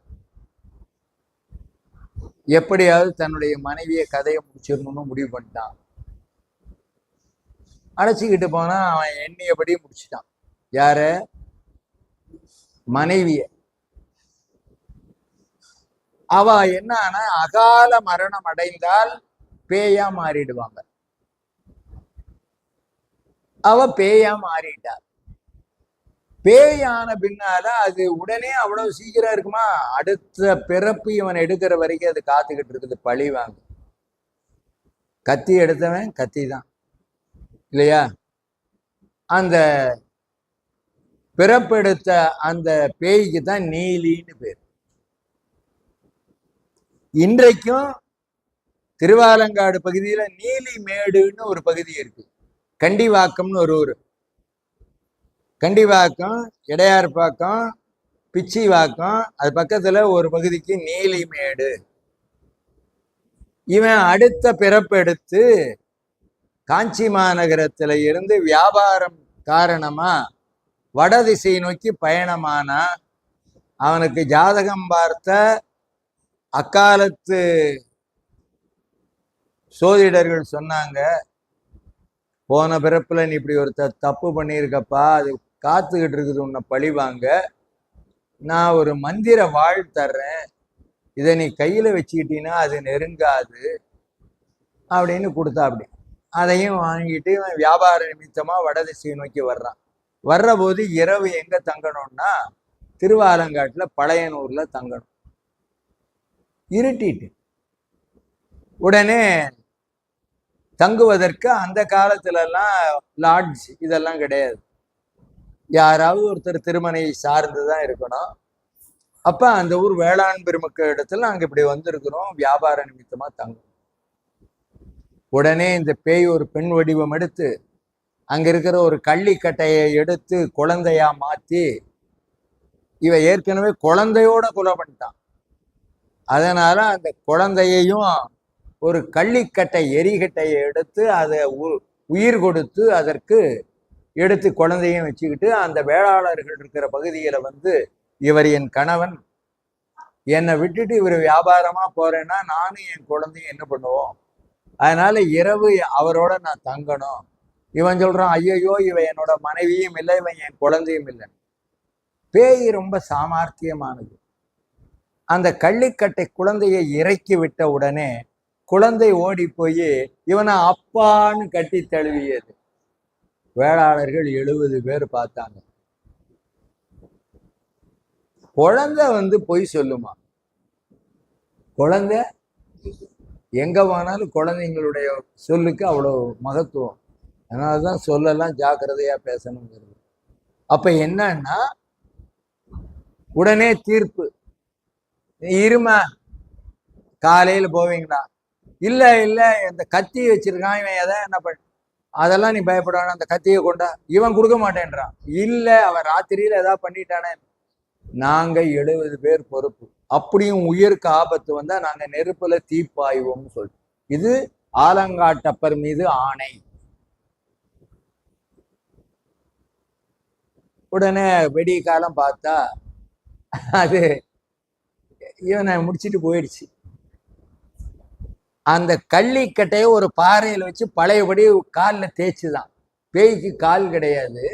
எப்படியாவது தன்னுடைய மனைவியை கதையை முடிச்சிடணும்னு முடிவு பண்ணிட்டான். அழைச்சிக்கிட்டு போனா அவன் எண்ணியபடி முடிச்சுட்டான். யார? மனைவிய. அவ என்னன்னா அகால மரணம் அடைந்தால் பேயா மாறிடுவாங்க. அவ பேயா மாறிட்டா. பேயான பின்னால அது உடனே அவ்வளவு சீக்கிரம் இருக்குமா? அடுத்த பிறப்பு இவன் எடுக்கிற வரைக்கும் அது காத்துக்கிட்டு இருக்குது. பழி வாங்க. கத்தி எடுத்தவன் கத்தி தான் இல்லையா? அந்த பிறப்பெடுத்த அந்த பேய்க்கு தான் நீலின்னு பேர். இன்றைக்கும் திருவாலங்காடு பகுதியில நீலி மேடுன்னு ஒரு பகுதி இருக்கு. கண்டிவாக்கம்னு ஒரு ஊர். கண்டிவாக்கம், இடையார்பாக்கம், பிச்சிவாக்கம், அது பக்கத்துல ஒரு பகுதிக்கு நீலிமேடு. இவன் அடுத்த பிறப்பெடுத்து காஞ்சி மாநகரத்துல இருந்து வியாபாரம் காரணமா வடதிசை நோக்கி பயணமானா அவனுக்கு ஜாதகம் பார்த்த அக்காலத்து சோதிடர்கள் சொன்னாங்க, போன பிறப்புல நீ இப்படி ஒரு தப்பு பண்ணியிருக்கப்பா, அது காத்துக்கிட்டு இருக்குது உன்னை பழி வாங்க. நான் ஒரு மந்திர வாழ் தர்றேன், இதை நீ கையில வச்சுக்கிட்டீங்கன்னா அது நெருங்காது அப்படின்னு கொடுத்தா. அப்படி அதையும் வாங்கிட்டு இவன் வியாபார நிமித்தமா வடதிசையை நோக்கி வர்றான். வர்ற போது இரவு எங்க தங்கணும்னா திருவாலங்காட்டுல பழையனூர்ல தங்கணும். இருட்டிட்டு உடனே தங்குவதற்கு அந்த காலத்துல எல்லாம் லாட்ஜ் இதெல்லாம் கிடையாது. யாராவது ஒருத்தர் திருமணையை சார்ந்துதான் இருக்கணும். அப்ப அந்த ஊர் வேளாண் பெருமக்கள் இடத்துல நாங்க இப்படி வந்திருக்கிறோம், வியாபார நிமித்தமா தங்கும். உடனே இந்த பேய் ஒரு பெண் வடிவம் எடுத்து அங்க இருக்கிற ஒரு கள்ளிக்கட்டையை எடுத்து குழந்தையா மாத்தி, இவ ஏற்கனவே குழந்தையோட கொலை பண்ணிட்டான். அதனால அந்த குழந்தையையும் ஒரு கள்ளிக்கட்டை எரிகட்டையை எடுத்து அதை உயிர் கொடுத்து அதற்கு எடுத்து குழந்தையும் வச்சுக்கிட்டு அந்த வேளாளர்கள் இருக்கிற பகுதியில வந்து, இவர் என் கணவன், என்னை விட்டுட்டு இவர் வியாபாரமா போறேன்னா நானும் என் குழந்தையும் என்ன பண்ணுவோம், அதனால இரவு அவரோட நான் தங்கணும். இவன் சொல்றான், ஐயோ இவன் என்னோட மனைவியும் இல்லை, இவன் என் குழந்தையும் இல்லை. பேய் ரொம்ப சாமர்த்தியமானது. அந்த கள்ளிக்கட்டை குழந்தையை இறக்கி விட்ட உடனே குழந்தை ஓடி போய் இவனை அப்பான்னு கட்டி தழுவியது. வேளாளர்கள் 70 பேர் பார்த்தாங்க. குழந்தை வந்து பொய் சொல்லுமா? குழந்தை எங்க போனாலும் குழந்தைங்களுடைய சொல்லுக்கு அவ்வளவு மகத்துவம். அதனாலதான் சொல்லலாம் ஜாக்கிரதையா பேசணுங்கிறது. அப்ப என்னன்னா உடனே தீர்ப்பு, இருமா காலையில போவீங்களா? இல்ல இல்ல இந்த கத்தி வச்சிருக்கான் இவன், எதை என்ன பண்ண, அதெல்லாம் நீ பயப்படான, அந்த கத்தியை கொண்டா. இவன் கொடுக்க மாட்டேன்றான். இல்ல அவன் ராத்திரியில ஏதாவது பண்ணிட்டானே. நாங்க 70 பேர் பொறுப்பு, அப்படியும் உயிருக்கு ஆபத்து வந்தா நாங்க நெருப்புல தீப்பாய்வோம்னு சொல்லிட்டு, இது ஆலங்காட்டப்பர் மீது ஆணை. உடனே வெடிய காலம் பார்த்தா அது இவனை முடிச்சுட்டு போயிடுச்சு. அந்த கள்ளிக்கட்டையை ஒரு பாறையில வச்சு பழையபடி காலில் தேய்ச்சுதான். பேய்க்கு கால் கிடையாது,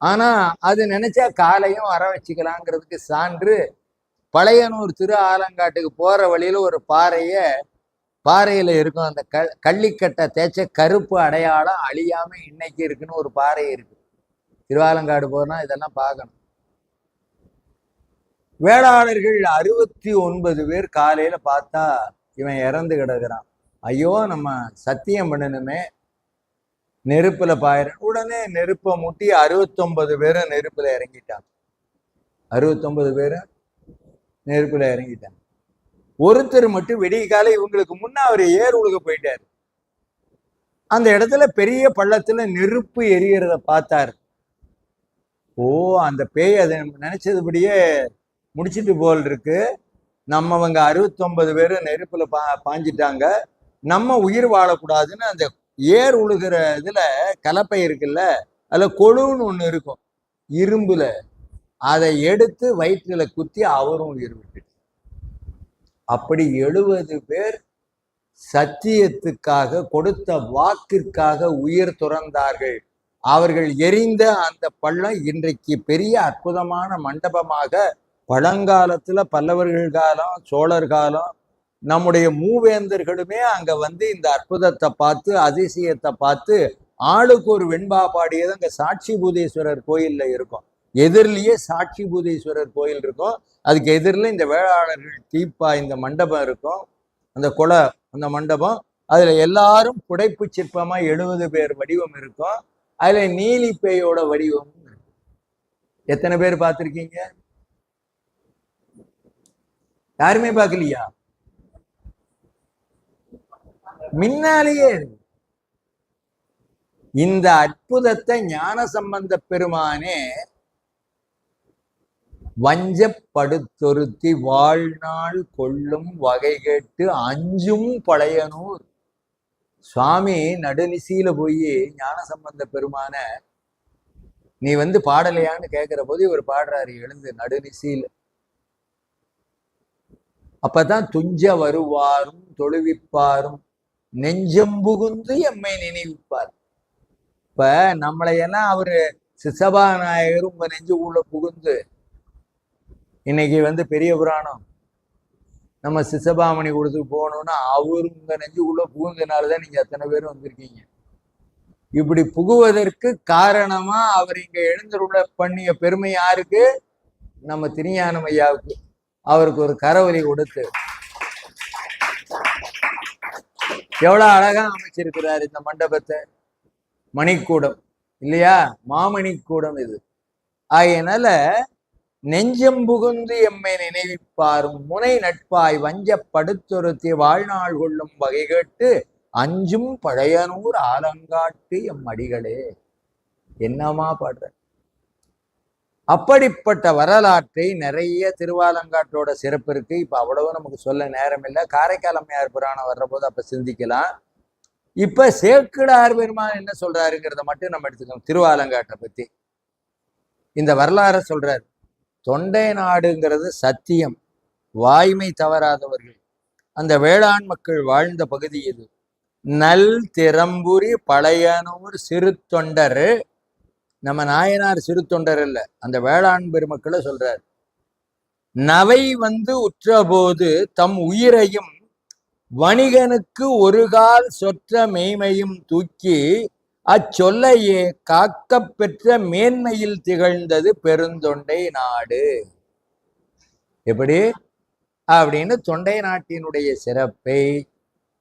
ஆனா அது நினைச்சா காலையும் வர வச்சுக்கலாங்கிறதுக்கு சான்று, பழையனூர் திரு ஆலங்காட்டுக்கு போற வழியில ஒரு பாறையில இருக்கும் அந்த கள்ளிக்கட்டை தேய்ச்ச கருப்பு அடையாளம் அழியாம இன்னைக்கு இருக்குன்னு ஒரு பாறை இருக்கு. திருவாலங்காடு போனா இதெல்லாம் பார்க்கணும். வேளாளர்கள் 69 பேர் காலையில பார்த்தா இவன் இறந்து கிடக்குறான். ஐயோ நம்ம சத்தியம் பண்ணணுமே, நெருப்புல பாயிர. உடனே நெருப்பை முட்டி 69 பேரும் நெருப்புல இறங்கிட்டாங்க. 69 பேரும் நெருப்புல இறங்கிட்டாங்க. ஒருத்தர் மட்டும் விடிய காலை இவங்களுக்கு முன்ன அவர் ஏர் உழுக போயிட்டாரு. அந்த இடத்துல பெரிய பள்ளத்துல நெருப்பு எரியறத பார்த்தாரு. ஓ, அந்த பேய் அதை நினைச்சதுபடியே முடிச்சிட்டு போல் இருக்கு. நம்மவங்க 69 பேரும் நெருப்புல பாஞ்சிட்டாங்க, நம்ம உயிர் வாழக்கூடாதுன்னு அந்த ஏர் உழுகிற இதுல கலப்பை இருக்குல்ல, அதுல கொழுன்னு ஒண்ணு இருக்கும் இரும்புல, அதை எடுத்து வயிற்றுல குத்தி அவரும் உயிர் விட்டு. அப்படி 70 பேர் சத்தியத்துக்காக கொடுத்த வாக்கிற்காக உயிர் துறந்தார்கள். அவர்கள் எரிந்த அந்த பள்ளம் இன்றைக்கு பெரிய அற்புதமான மண்டபமாக பழங்காலத்துல பல்லவர்கள் காலம், சோழர் காலம், நம்முடைய மூவேந்தர்களுமே அங்க வந்து இந்த அற்புதத்தை பார்த்து, அதிசயத்தை பார்த்து, ஆளுக்கு ஒரு வெண்பா பாடியது அங்க சாட்சி பூதேஸ்வரர் கோயில்ல இருக்கும். எதிரிலேயே சாட்சி பூதேஸ்வரர் கோயில் இருக்கும். அதுக்கு எதிரில் இந்த வேளாளர்கள் தீப்பா இந்த மண்டபம் இருக்கும். அந்த கொலை அந்த மண்டபம், அதுல எல்லாரும் புடைப்பு சிற்பமா 70 பேர் வடிவம் இருக்கும். அதுல நீலி பேயோட வடிவம் எத்தனை பேர் பார்த்திருக்கீங்க? யாருமே பார்க்கலையா? முன்னாலேயே இந்த அற்புதத்தை ஞானசம்பந்த பெருமானே வஞ்சப்படுத்தொருத்தி வாழ்நாள் கொள்ளும் வகை கேட்டு அஞ்சும் பழையனூர். சுவாமி நடுநிசையில போய் ஞானசம்பந்த பெருமான நீ வந்து பாடலையான்னு கேட்கிற போது இவர் பாடுறாரு எழுந்து நடுநிசையில. அப்பதான் துஞ்ச வருவாரும் தொழுவிப்பாரும் நெஞ்சம் புகுந்து எம்மை நினைவிப்பார். இப்ப நம்மளையெல்லாம் அவரு சிசபாநாயகர் உங்க நெஞ்சு உள்ள புகுந்து, இன்னைக்கு வந்து பெரிய புராணம் நம்ம சிசபாமணி கொடுத்து போகணும்னா அவரு உங்க நெஞ்சு உள்ள புகுந்தனாலதான் நீங்க அத்தனை பேரும் வந்திருக்கீங்க. இப்படி புகுவதற்கு காரணமா அவர் இங்க எழுந்தருள பண்ணிய பெருமை யாருக்கு? நம்ம திருஞானம் ஐயாவுக்கு. அவருக்கு ஒரு கரவொலி கொடுத்து எவ்வளவு அழகா அமைச்சிருக்கிறார் இந்த மண்டபத்தை. மணிக்கூடம் இல்லையா? மாமணிக்கூடம் இது. ஆகையினால நெஞ்சம் புகுந்து எம்மை நினைவிப்பாரும் முனை நட்பாய் வஞ்சப்படுத்தொருத்தி வாழ்நாள் கொள்ளும் வகை கேட்டு அஞ்சும் பழையனூர் ஆலங்காட்டு எம் அடிகளே. என்னமா பாடுற! அப்படிப்பட்ட வரலாற்றை நிறைய திருவாலங்காட்டோட சிறப்பு இருக்கு. இப்ப அவ்வளவு நமக்கு சொல்ல நேரம் இல்லை. காரைக்கால் அம்மையார் புராணம் வர்ற போது அப்ப சிந்திக்கலாம். இப்ப சேக்கிழார் பெருமான் என்ன சொல்றாருங்கிறத மட்டும் நம்ம எடுத்துக்கணும். திருவாலங்காட்டை பத்தி இந்த வரலாறு சொல்றாரு. தொண்டை நாடுங்கிறது சத்தியம், வாய்மை தவறாதவர்கள், அந்த வேளாண் மக்கள் வாழ்ந்த பகுதி இது. நல் திறம்புரி பழையனூர் சிறு தொண்டர். நம்ம நாயனார் சிறு தொண்டர் இல்ல, அந்த வேளாண் பெருமக்களை சொல்றார். நவை வந்து உற்றபோது தம் உயிரையும் வணிகனுக்கு ஒரு கால் சொற்ற மெய்மையும் தூக்கி அச்சொல்லையே காக்க பெற்ற மேன்மையில் திகழ்ந்தது பெருந்தொண்டை நாடு. எப்படி அப்படின்னு தொண்டை நாட்டினுடைய சிறப்பை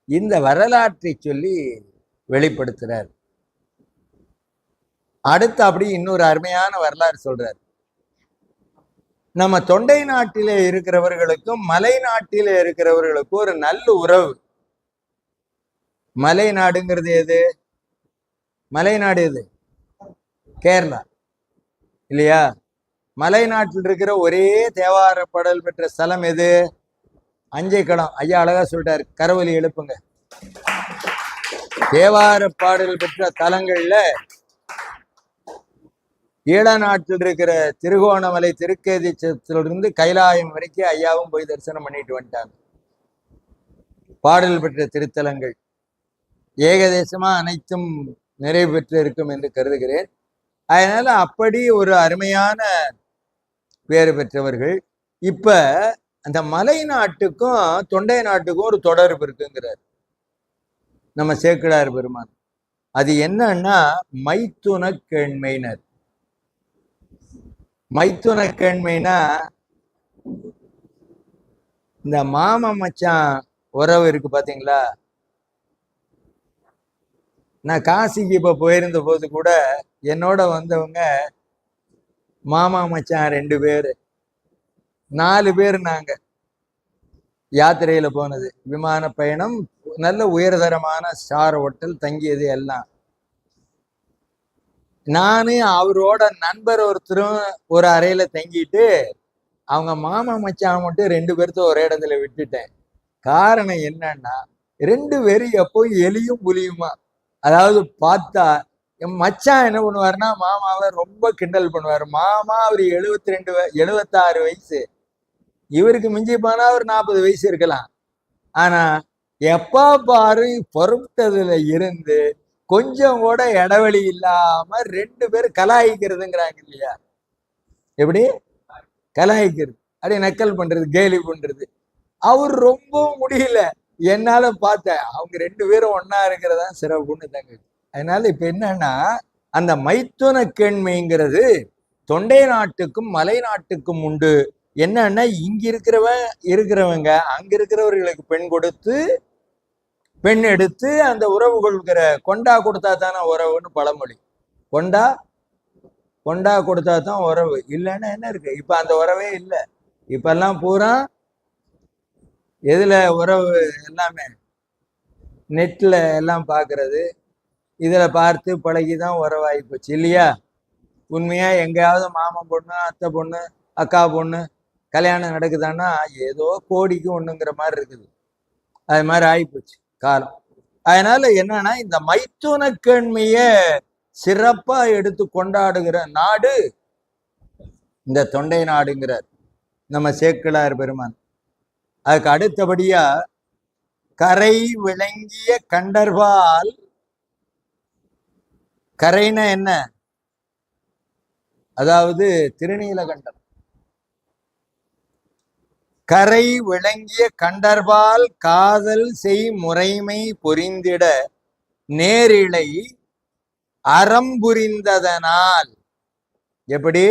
இந்த வரலாற்றை சொல்லி வெளிப்படுத்துறார். அடுத்து அப்படி இன்னொரு அருமையான வரலாறு சொல்றார். நம்ம தொண்டை நாட்டிலே இருக்கிறவர்களுக்கும் மலை நாட்டிலே இருக்கிறவர்களுக்கும் ஒரு நல்ல உறவு. மலை நாடுங்கிறது எது? மலை நாடு எது? கேரளா இல்லையா? மலை நாட்டில் இருக்கிற ஒரே தேவார பாடல் பெற்ற ஸ்தலம் எது? அஞ்சைக்களம். ஐயா அழகா சொல்லிட்டாரு, கரவொலி எழுப்புங்க. தேவார பாடல் பெற்ற தலங்கள்ல ஈழ நாட்டில் இருக்கிற திருகோணமலை திருக்கேதீச்சத்திலிருந்து கைலாயம் வரைக்கும் ஐயாவும் போய் தரிசனம் பண்ணிட்டு வந்துட்டாங்க. பாடல் பெற்ற திருத்தலங்கள் ஏகதேசமா அனைத்தும் நிறைவு பெற்று இருக்கும் என்று கருதுகிறேன். அதனால அப்படி ஒரு அருமையான பேறு பெற்றவர்கள். இப்ப அந்த மலை நாட்டுக்கும் தொண்டை நாட்டுக்கும் ஒரு தொடர்பு இருக்குங்கிறார் நம்ம சேக்கிழார் பெருமான். அது என்னன்னா மைத்துன கேண்மையினர். மைத்துன கேண்மைனா இந்த மாமா மச்சான் உறவு இருக்கு பாத்தீங்களா? நான் காசிக்கு இப்ப போயிருந்த போது கூட என்னோட வந்தவங்க மாமா மச்சான் 2 பேரு, 4 பேர் நாங்க யாத்திரையில போனது. விமான பயணம், நல்ல உயர்தரமான ஸ்டார் ஹோட்டல், தங்கியது எல்லாம். நானு அவரோட நண்பர் ஒருத்தரும் ஒரு அறையில தங்கிட்டு அவங்க மாமா மச்சான் மட்டும் 2 பேர்த்த ஒரே இடத்துல விட்டுட்டேன். காரணம் என்னன்னா 2 பேரும் எப்பவும் எலியும் புலியுமா. அதாவது பார்த்தா என் மச்சான் என்ன பண்ணுவாருன்னா மாமாவை ரொம்ப கிண்டல் பண்ணுவாரு. மாமா அவர் 76 வயசு, இவருக்கு மிஞ்சி போனா ஒரு 40 வயசு இருக்கலாம். ஆனா எப்ப பாரு பொறுத்ததுல இருந்து கொஞ்சம் கூட இடைவெளி இல்லாம 2 பேரும் கலாய்க்கிறதுங்கிறாங்க இல்லையா? எப்படி கலாய்க்கிறது, அப்படியே நக்கல் பண்றது, கேலி பண்றது. அவர் ரொம்ப முடியல, என்னால பார்த்தேன். அவங்க 2 பேரும் ஒன்னா இருக்கிறதா சிறப்புன்னு தாங்க. அதனால இப்ப என்னன்னா, அந்த மைத்துன கேண்மைங்கிறது தொண்டை நாட்டுக்கும் மலை நாட்டுக்கும் உண்டு. என்னன்னா, இங்க இருக்கிறவங்க அங்க இருக்கிறவர்களுக்கு பெண் கொடுத்து பெண் எடுத்து அந்த உறவு கொள்கிற, கொண்டா கொடுத்தா தானே உறவுன்னு பழமொழி. கொண்டா கொண்டா கொடுத்தா தான் உறவு, இல்லைன்னா என்ன இருக்கு? இப்ப அந்த உறவே இல்லை. இப்ப எல்லாம் பூரா எதுல உறவு? எல்லாமே நெட்ல எல்லாம் பாக்குறது, இதுல பார்த்து பழகிதான் உறவாகி போச்சு இல்லையா? உண்மையா எங்கேயாவது மாமன் பொண்ணு, அத்தை பொண்ணு, அக்கா பொண்ணு கல்யாணம் நடக்குதான்னா ஏதோ கோடிக்கு ஒண்ணுங்கிற மாதிரி இருக்குது. அது மாதிரி ஆயிப்போச்சு காலம். அதனால என்னன்னா, இந்த மைத்துன கேண்மைய சிறப்பா எடுத்து கொண்டாடுகிற நாடு இந்த தொண்டை நாடுங்கிறார் நம்ம சேக்கிழார் பெருமான். அதுக்கு அடுத்தபடியா கரை விளங்கிய கண்டர்பால். கரைனா என்ன? அதாவது திருநீலகண்டம். கரை விளங்கிய கண்டர்பால் காதல் செய் முறைமை பொறிந்திட நேரிழை அறம் புரிந்ததனால். எப்படி?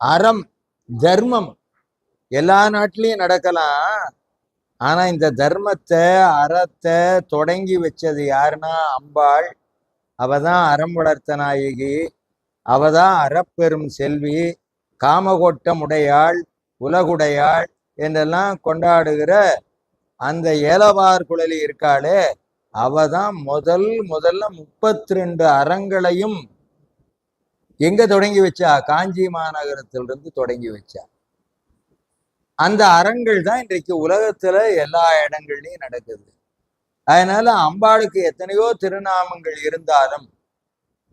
அறம், தர்மம் எல்லா நாட்டிலையும் நடக்கலாம். ஆனா இந்த தர்மத்தை, அறத்தை தொடங்கி வச்சது யாருன்னா அம்பாள். அவதான் அறம் வளர்த்த நாயகி, அவதான் அறப்பெரும் செல்வி, காமகோட்டம் உடையாள், உலகுடையாள் என்றெல்லாம் கொண்டாடுகிற அந்த ஏலவார் குழலி இருக்காளே, அவதான் முதல்ல 32 அறங்களையும் எங்க தொடங்கி வச்சா? காஞ்சி மாநகரத்திலிருந்து தொடங்கி வச்சா. அந்த அறங்கள் தான் இன்றைக்கு உலகத்துல எல்லா இடங்கள்லயும் நடக்குது. அதனால அம்பாளுக்கு எத்தனையோ திருநாமங்கள் இருந்தாலும்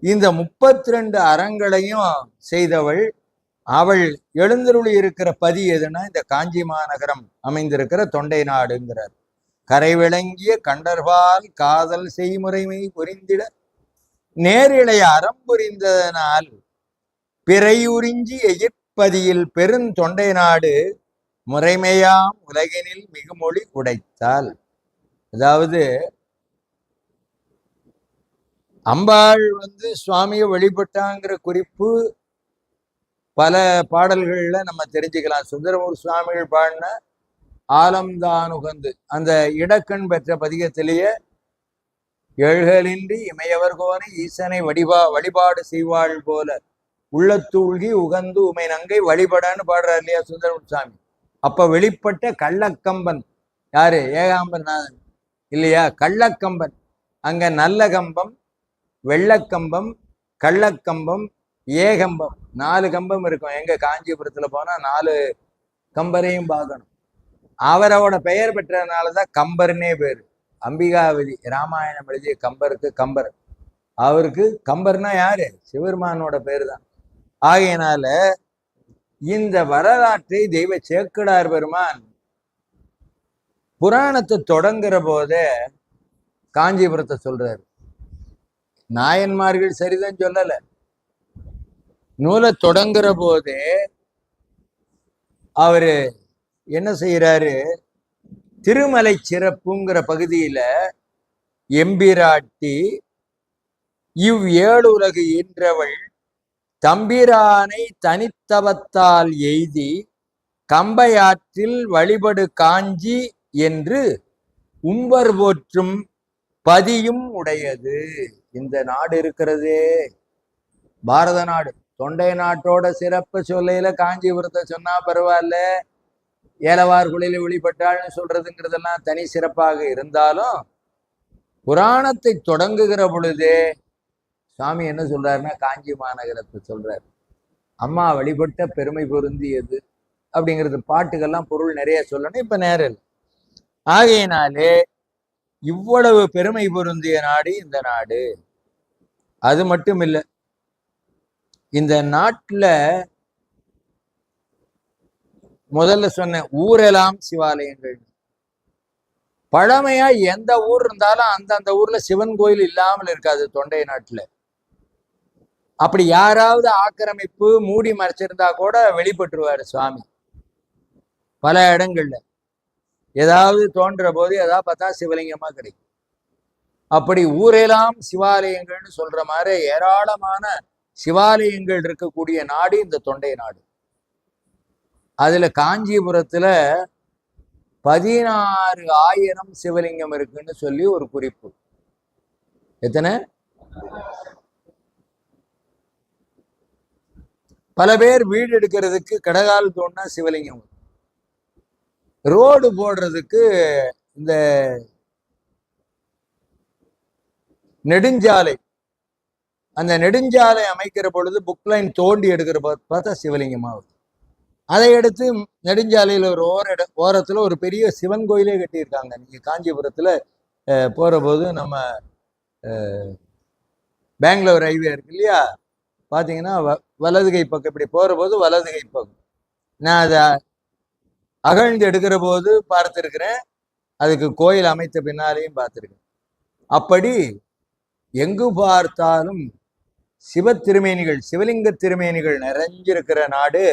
இந்த 32 அறங்களையும் செய்தவள். அவள் எழுந்தருளி இருக்கிற பதி எதுனா இந்த காஞ்சி மாநகரம் அமைந்திருக்கிற தொண்டை நாடுங்கிறார். கரை விளங்கிய கண்டர்பால் காதல் செய்முறைமை புரிந்திட நேரிழைய அறம் புரிந்ததனால் பிறையுறிஞ்சி எயிற்பதியில் பெருந்தொண்டை நாடு முறைமையாம் உலகினில் மிகுமொழி உடைத்தால். அதாவது அம்பாள் சுவாமியை வழிபட்டாங்கிற குறிப்பு பல பாடல்கள்ல நம்ம தெரிஞ்சுக்கலாம். சுந்தரமூர் சுவாமிகள் பாடின ஆலம்தான் உகந்து அந்த இடக்கண் பெற்ற பதிகத்திலேயே எழுகலின்றி இமையவர்கோனை ஈசனை வழிபாடு செய்வாள் போல உள்ளத்தூழ்கி உகந்து உமை நங்கை வழிபடான்னு பாடுறார் இல்லையா சுந்தரமூர் சுவாமி. அப்ப வெளிப்பட்ட கள்ளக்கம்பன் யாரு? ஏகாம்பரநாதன் இல்லையா? கள்ளக்கம்பன். அங்க நல்ல கம்பம், வெள்ளக்கம்பம், கள்ளக்கம்பம், ஏகம்பம், 4 கம்பம் இருக்கும். எங்க காஞ்சிபுரத்துல போனா 4 கம்பரையும் பார்க்கணும். அவரோட பெயர் பெற்றதுனாலதான் கம்பர்னே பேரு. அம்பிகாவதி ராமாயணம் எழுதிய கம்பருக்கு கம்பர். அவருக்கு கம்பர்னா யாரு? சிவருமானோட பேரு தான். ஆகையினால இந்த வரலாற்றை தெய்வ சேக்கிழார் பெருமான் புராணத்தை தொடங்குற போதே காஞ்சிபுரத்தை சொல்றாரு. நாயன்மார்கள் சரிதான் சொல்லல. நூலை தொடங்குற போதே அவரு என்ன செய்யறாரு? திருமலை சிறப்புங்கிற பகுதியில எம்பிராட்டி இவ் 7 உலகு ஈன்றவள் தம்பிரானை தனித்தவத்தால் எய்தி கம்பையாற்றில் வழிபடு காஞ்சி என்று உம்பர் போற்றும் பதியும் உடையது. இந்த நாடு இருக்கிறதே பாரத நாடு. தொண்டை நாட்டோட சிறப்பு சொல்லையில காஞ்சிபுரத்தை சொன்னா பரவாயில்ல, ஏலவார் குழியில வழிபட்டாள்னு சொல்றதுங்கிறதெல்லாம் தனி சிறப்பாக இருந்தாலும் புராணத்தை தொடங்குகிற பொழுதே சுவாமி என்ன சொல்றாருன்னா காஞ்சி மாநகரத்தை சொல்றாரு. அம்மா வழிபட்ட பெருமை பொருந்தியது அப்படிங்கிறது பாட்டுக்கெல்லாம் பொருள் நிறைய சொல்லணும், இப்ப நேரம். ஆகையினாலே இவ்வளவு பெருமை பொருந்திய நாடு இந்த நாடு. அது மட்டும் இல்லை, இந்த நாட்டுல முதல்ல சொன்ன ஊரெல்லாம் சிவாலயங்கள். பழமையா எந்த ஊர் இருந்தாலும் அந்தந்த ஊர்ல சிவன் கோயில் இல்லாமல் இருக்காது தொண்டை நாட்டுல. அப்படி யாராவது ஆக்கிரமிப்பு மூடி மறைச்சிருந்தா கூட வெளிப்பட்டுருவாரு சுவாமி. பல இடங்கள்ல ஏதாவது தோன்ற போது ஏதாவது பார்த்தா சிவலிங்கமா கிடைக்கும். அப்படி ஊரெல்லாம் சிவாலயங்கள்னு சொல்ற மாதிரி ஏராளமான சிவாலயங்கள் இருக்கக்கூடிய நாடு இந்த தொண்டை நாடு. அதுல காஞ்சிபுரத்துல 16,000 சிவலிங்கம் இருக்குன்னு சொல்லி ஒரு குறிப்பு. எத்தனை? பல பேர் வீடு எடுக்கிறதுக்கு கடகால் தோண்டா சிவலிங்கம், ரோடு போடுறதுக்கு இந்த நெடுஞ்சாலை, அந்த நெடுஞ்சாலை அமைக்கிற பொழுது புக் லைன் தோண்டி எடுக்கிற பார்த்தா சிவலிங்கமாகுது. அதை எடுத்து நெடுஞ்சாலையில் ஒரு ஓரத்துல ஒரு பெரிய சிவன் கோயிலே கட்டியிருக்காங்க. நீங்க காஞ்சிபுரத்துல போற போது நம்ம பெங்களூர் ஹைவே இருக்கு இல்லையா, பாத்தீங்கன்னா வலது கை பக்கம் இப்படி போற போது வலது கை பக்கம் நான் அதை அகழ்ந்து எடுக்கிற போது பார்த்திருக்கிறேன். அதுக்கு கோயில் அமைத்த பின்னாலேயும் பார்த்திருக்கேன். அப்படி எங்கு பார்த்தாலும் சிவ திருமேனிகள், சிவலிங்க திருமேனிகள் நிறைஞ்சிருக்கிற நாடு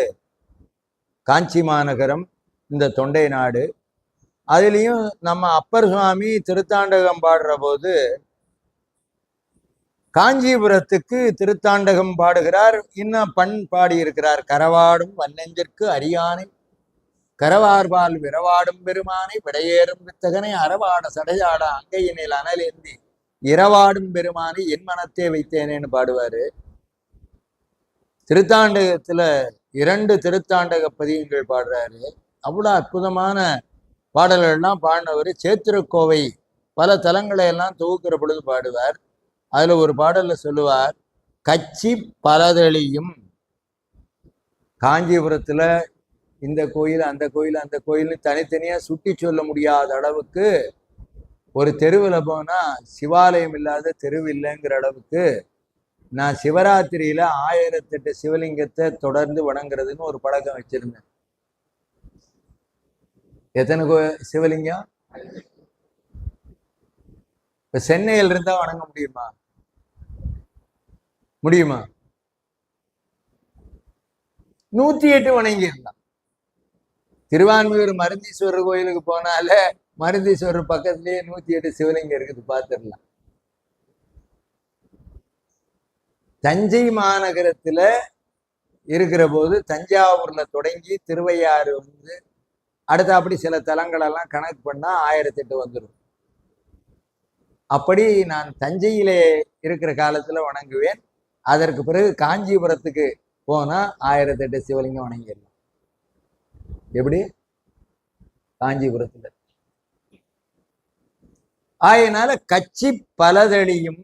காஞ்சி மாநகரம், இந்த தொண்டை நாடு. அதுலேயும் நம்ம அப்பர் சுவாமி திருத்தாண்டகம் பாடுற போது காஞ்சிபுரத்துக்கு திருத்தாண்டகம் பாடுகிறார். இன்னும் பண் பாடி இருக்கிறார். கரவாடும் வன்னெஞ்சிற்கு அரியானை கரவார்பால் விரவாடும் பெருமானை விடையேறும் வித்தகனை அறவாட சடையாட அங்கையினில் அனலேந்தி இரவாடும் பெருமானை என் மனத்தே வைத்தேனேன்னு பாடுவாரு. திருத்தாண்டகத்துல 2 திருத்தாண்டக பதிகங்கள் பாடுறாரு. அவ்வளோ அற்புதமான பாடல்கள்லாம் பாடினவர். சேத்திரக்கோவை பல தலங்களை எல்லாம் தொகுக்கிற பொழுது பாடுவார். அதுல ஒரு பாடல்ல சொல்லுவார், கச்சி பலதளியும். காஞ்சிபுரத்துல இந்த கோயில் அந்த கோயில் அந்த கோயில்னு தனித்தனியா சுட்டி சொல்ல முடியாத அளவுக்கு, ஒரு தெருவில் போனா சிவாலயம் இல்லாத தெருவு இல்லைங்கிற அளவுக்கு நான் சிவராத்திரியில 1008 சிவலிங்கத்தை தொடர்ந்து வணங்குறதுன்னு ஒரு பழக்கம் வச்சிருந்தேன். எத்தனை சிவலிங்கம்? இப்ப சென்னையில் இருந்தா வணங்க முடியுமா? முடியுமா? 108 வணங்கி இருந்தான். திருவான்மியூர் மருந்தீஸ்வரர் கோயிலுக்கு போனால மருந்தீஸ்வரர் பக்கத்திலேயே 108 சிவலிங்கம் இருக்குது, பார்த்துடலாம். தஞ்சை மாநகரத்துல இருக்கிற போது தஞ்சாவூர்ல தொடங்கி திருவையாறு வந்து அடுத்த அப்படி சில தலங்களெல்லாம் கணக்கு பண்ணா 1008 வந்துடும். அப்படி நான் தஞ்சையிலே இருக்கிற காலத்துல வணங்குவேன். அதற்கு பிறகு காஞ்சிபுரத்துக்கு போனா 1008 சிவலிங்கம் வணங்கிடலாம். எப்படி? காஞ்சிபுரத்துல. ஆயினால கச்சி பலதளியும்.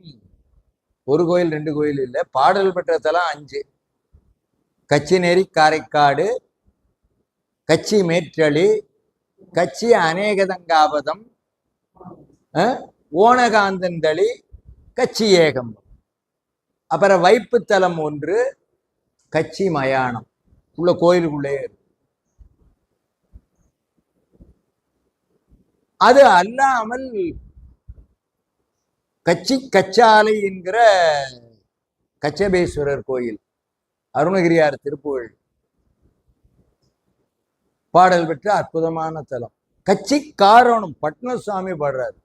ஒரு கோயில் 2 கோயில் இல்லை, பாடல் பெற்ற தலம் 5. கச்சி நெறி காரைக்காடு, கச்சி மேற்றளி, கச்சி அநேகதங்காபதம், ஓனகாந்தந்தளி, கச்சி ஏகம்பம். அப்புறம் வைப்புத்தலம் 1, கச்சி மயானம். உள்ள கோயிலுக்குள்ளே அது அல்லாமல் கச்சி கச்சாலை என்கிற கச்சபேஸ்வரர் கோயில், அருணகிரியார் திருப்புகழ் பாடல் பெற்ற அற்புதமான தலம். கச்சி காரோணம் பட்னசுவாமி பாடுறாரு.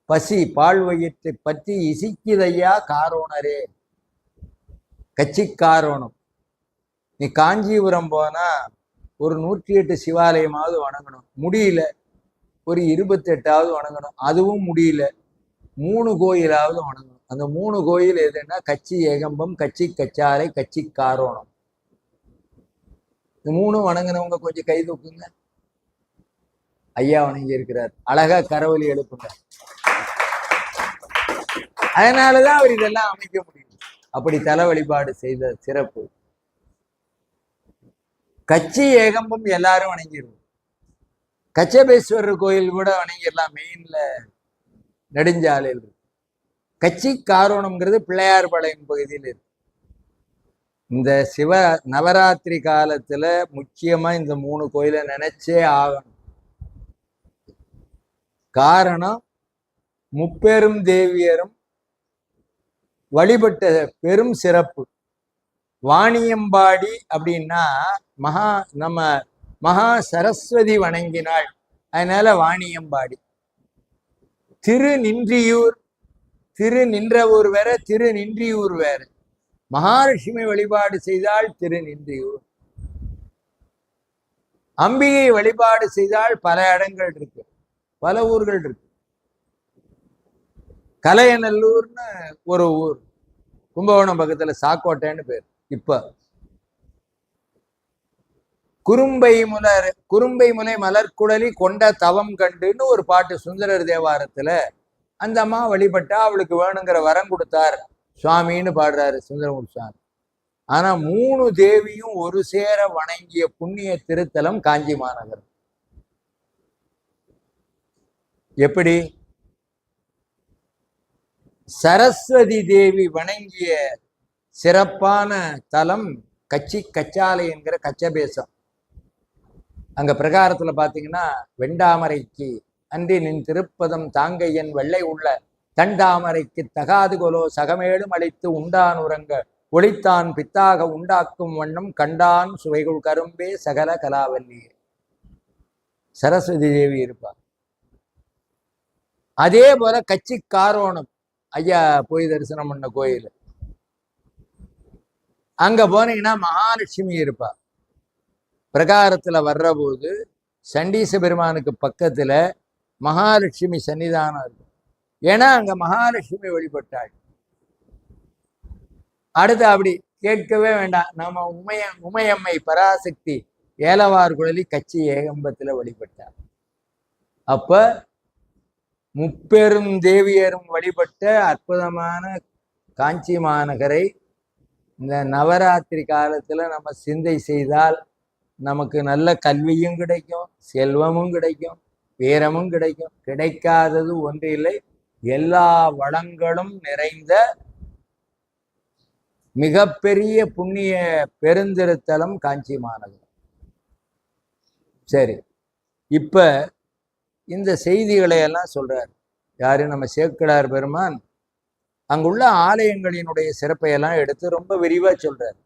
பசி பால் வயிற்றை பற்றி இசிக்குதையா காரோணரே. கச்சி காரோணம். நீ காஞ்சிபுரம் போனா ஒரு 108 சிவாலயமாவது வணங்கணும், முடியல ஒரு 28ஆவது வணங்கணும், அதுவும் முடியல 3 கோயிலாவது வணங்கணும். அந்த 3 கோயில் எதுன்னா கச்சி ஏகம்பம், கச்சி கச்சாலை, கச்சி காரோணம். இந்த 3 வணங்கினவங்க கொஞ்சம் கை தூக்குங்க. ஐயா வணங்கி இருக்கிறார். அழகா கரவொலி எழுப்புங்க. அதனாலதான் அவர் இதெல்லாம் அமைக்க முடியும். அப்படி தல வழிபாடு செய்த சிறப்பு. கச்சி ஏகம்பம் எல்லாரும் வணங்கிடுவோம். கச்சபேஸ்வரர் கோயில் கூட வணங்கிடலாம், மெயின்ல நெடுஞ்சாலையில் இருக்கு. கச்சி காரோணம்ங்கிறது பிள்ளையார் பாளையம் பகுதியில் இருக்கு. இந்த சிவ நவராத்திரி காலத்துல முக்கியமா இந்த 3 கோயிலை நினைச்சே ஆகணும். காரணம் முப்பெரும் தேவியரும் வழிபட்ட பெரும் சிறப்பு. வாணியம்பாடி அப்படின்னா நம்ம மகா சரஸ்வதி வணங்கினாள், அதனால வாணியம்பாடி. திருநின்றியூர், திருநின்றவூர் வேற, திருநின்றியூர் வேற. மகாலட்சுமி வழிபாடு செய்தால் திருநின்றியூர், அம்பிகை வழிபாடு செய்தால் பல இடங்கள் இருக்கு, பல ஊர்கள் இருக்கு. கலையநல்லூர்னு ஒரு ஊர், கும்பகோணம் பக்கத்துல சாக்கோட்டைன்னு பேர். இப்ப குறும்பை முலை மலர்குழலி கொண்ட தவம் கண்டுன்னு ஒரு பாட்டு சுந்தரர் தேவாரத்துல. அந்த அம்மா வழிபட்டா அவளுக்கு வேணுங்கிற வரம் கொடுத்தார் சுவாமின்னு பாடுறாரு சுந்தரமூர்த்தி சுவாமி. ஆனா 3 தேவியும் ஒரு சேர வணங்கிய புண்ணிய திருத்தலம் காஞ்சி மாநகரம். எப்படி? சரஸ்வதி தேவி வணங்கிய சிறப்பான தலம் கச்சாலை என்கிற கச்சபேசம். அங்க பிரகாரத்துல பாத்தீங்கன்னா, வெண்டாமரைக்கு அன்றி நின் திருப்பதம் தாங்கையன் வெள்ளை உள்ள தண்டாமரைக்கு தகாது கொலோ சகமேலும் அளித்து உண்டான் உறங்க ஒளித்தான் பித்தாக உண்டாக்கும் வண்ணம் கண்டான் சுவைகுள் கரும்பே சகல கலாவல்லியே. சரஸ்வதி தேவி இருப்பார். அதே போல கச்சி காரோணம் ஐயா போய் தரிசனம் பண்ண கோயில், அங்க போனீங்கன்னா மகாலட்சுமி இருப்பா. பிரகாரத்துல வர்ற போது சண்டீச பெருமானுக்கு பக்கத்துல மகாலட்சுமி சன்னிதானம் இருக்கு. ஏன்னா அங்க மகாலட்சுமி வழிபட்டாள். அடுத்து அப்படி கேட்கவே வேண்டாம், நம்ம உமையம்மை பராசக்தி ஏலவார் குழலி கச்சி ஏகம்பத்துல வழிபட்டார். அப்ப முப்பெரும் தேவியரும் வழிபட்ட அற்புதமான காஞ்சி மாநகரை இந்த நவராத்திரி காலத்துல நம்ம சிந்தை செய்தால் நமக்கு நல்ல கல்வியும் கிடைக்கும், செல்வமும் கிடைக்கும், வீரமும் கிடைக்கும். கிடைக்காதது ஒன்று இல்லை, எல்லா வளங்களும் நிறைந்த மிகப்பெரிய புண்ணிய பெருந்திருத்தலம் காஞ்சி மாநகரம். சரி, இப்ப இந்த செய்திகளை எல்லாம் சொல்றார் யாரு? நம்ம சேக்கிழார் பெருமான் அங்குள்ள ஆலயங்களினுடைய சிறப்பை எல்லாம் எடுத்து ரொம்ப விரிவா சொல்றார்.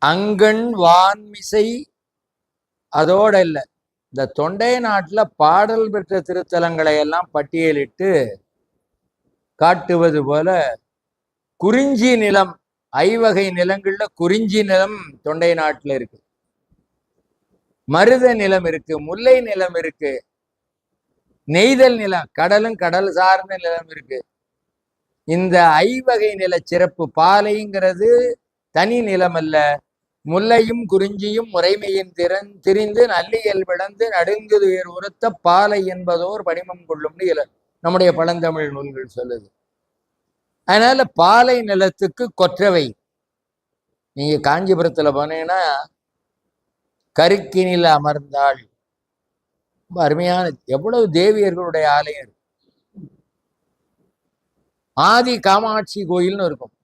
அங்கண் வான்மிசை அதோட இல்லை, இந்த தொண்டை நாட்டுல பாடல் பெற்ற திருத்தலங்களை எல்லாம் பட்டியலிட்டு காட்டுவது போல குறிஞ்சி நிலம், 5 வகை நிலங்கள்ல குறிஞ்சி நிலம் தொண்டை நாட்டுல இருக்கு, மருத நிலம் இருக்கு, முல்லை நிலம் இருக்கு, நெய்தல் நிலம், கடலும் கடல் சார்ந்த நிலம் இருக்கு. இந்த 5 வகை நில சிறப்பு. பாலைங்கிறது தனி நிலம் அல்ல, முல்லையும் குறிஞ்சியும் முறைமையின் திரிந்து நல்லியல் விடந்து நடுங்குதுயர் உரத்த பாலை என்பதோர் படிமம் கொள்ளும்னு நம்முடைய பழந்தமிழ் நூல்கள் சொல்லுது. அதனால பாலை நிலத்துக்கு கொற்றவை. நீங்க காஞ்சிபுரத்துல போனீங்கன்னா கருக்கினில் அமர்ந்தாள், ரொம்ப அருமையான எவ்வளவு தேவியர்களுடைய ஆலயம். ஆதி காமாட்சி கோயில்னு இருக்கும்.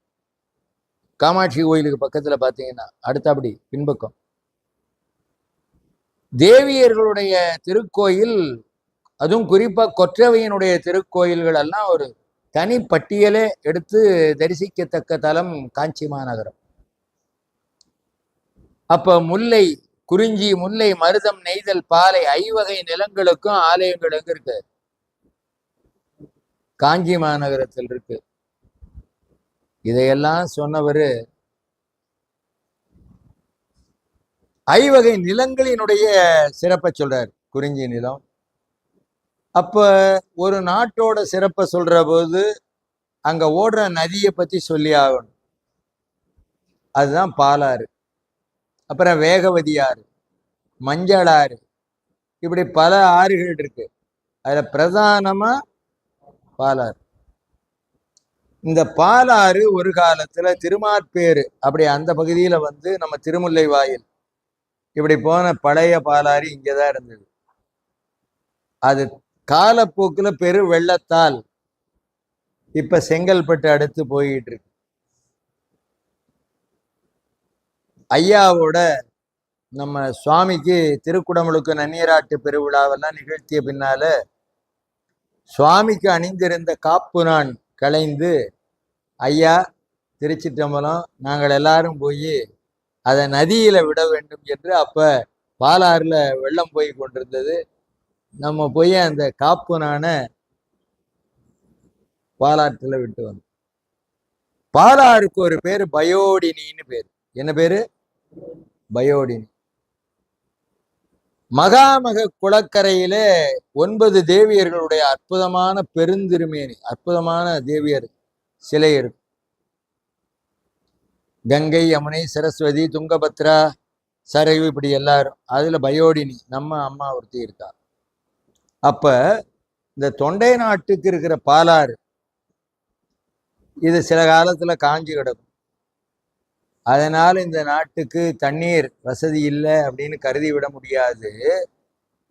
காமாட்சி கோயிலுக்கு பக்கத்துல பாத்தீங்கன்னா அடுத்தபடி பின்பக்கம் தேவியர்களுடைய திருக்கோயில், அதுவும் குறிப்பா கொற்றவையினுடைய திருக்கோயில்கள் எல்லாம் ஒரு தனி பட்டியலே எடுத்து தரிசிக்கத்தக்க தலம் காஞ்சி மாநகரம். அப்ப முல்லை, குறிஞ்சி, முல்லை, மருதம், நெய்தல், பாலை 5 வகை நிலங்களுக்கும் ஆலயங்கள் எங்க இருக்கு? காஞ்சி மாநகரத்தில் இருக்கு. இதையெல்லாம் சொன்னவரு 5 வகை நிலங்களினுடைய சிறப்பை சொல்றார். குறிஞ்சி நிலம். அப்ப ஒரு நாட்டோட சிறப்பை சொல்ற போது அங்க ஓடுற நதியை பத்தி சொல்லி ஆகணும். அதுதான் பாலாறு, அப்புறம் வேகவதி ஆறு, மஞ்சளாறு, இப்படி பல ஆறுகள் இருக்கு. அதுல பிரதானமா பாலாறு. இந்த பாலாறு ஒரு காலத்துல திருமாற்பேரு அப்படி அந்த பகுதியில வந்து நம்ம திருமுல்லை வாயில் இப்படி போன பழைய பாலாறு இங்கதான் இருந்தது. அது காலப்போக்குல பெரு வெள்ளத்தால் இப்ப செங்கல்பட்டு அடுத்து போயிட்டு இருக்கு. ஐயாவோட நம்ம சுவாமிக்கு திருக்குடமுழுக்கு நன்னீராட்டு பெருவிழாவெல்லாம் நிகழ்த்திய பின்னால சுவாமிக்கு அணிந்திருந்த காப்பு நான் களைந்து, ஐயா திருச்சிற்றம்பலம் நாங்கள் எல்லாரும் போய் அதை நதியில விட வேண்டும் என்று அப்ப பாலாறுல வெள்ளம் போய் கொண்டிருந்தது. நம்ம போய் அந்த காப்பு நான பாலாற்றுல விட்டு வந்தோம். பாலாறுக்கு ஒரு பேரு பயோடினின்னு பேரு. என்ன பேரு? பயோடினி. மகாமக குளக்கரையில 9 தேவியர்களுடைய அற்புதமான பெருந்திருமேனி, அற்புதமான தேவியர் சிலை இருக்கு. கங்கை, யமுனை, சரஸ்வதி, துங்கபத்ரா, சரயு, இப்படி எல்லாரும். அதுல பயோடினி நம்ம அம்மா ஒருத்தி இருக்கா. அப்ப இந்த தொண்டை நாட்டுக்கு இருக்கிற பாலாறு இது சில காலத்துல காஞ்சி கிடக்கும். அதனால இந்த நாட்டுக்கு தண்ணீர் வசதி இல்லை அப்படின்னு கருதி விட முடியாது.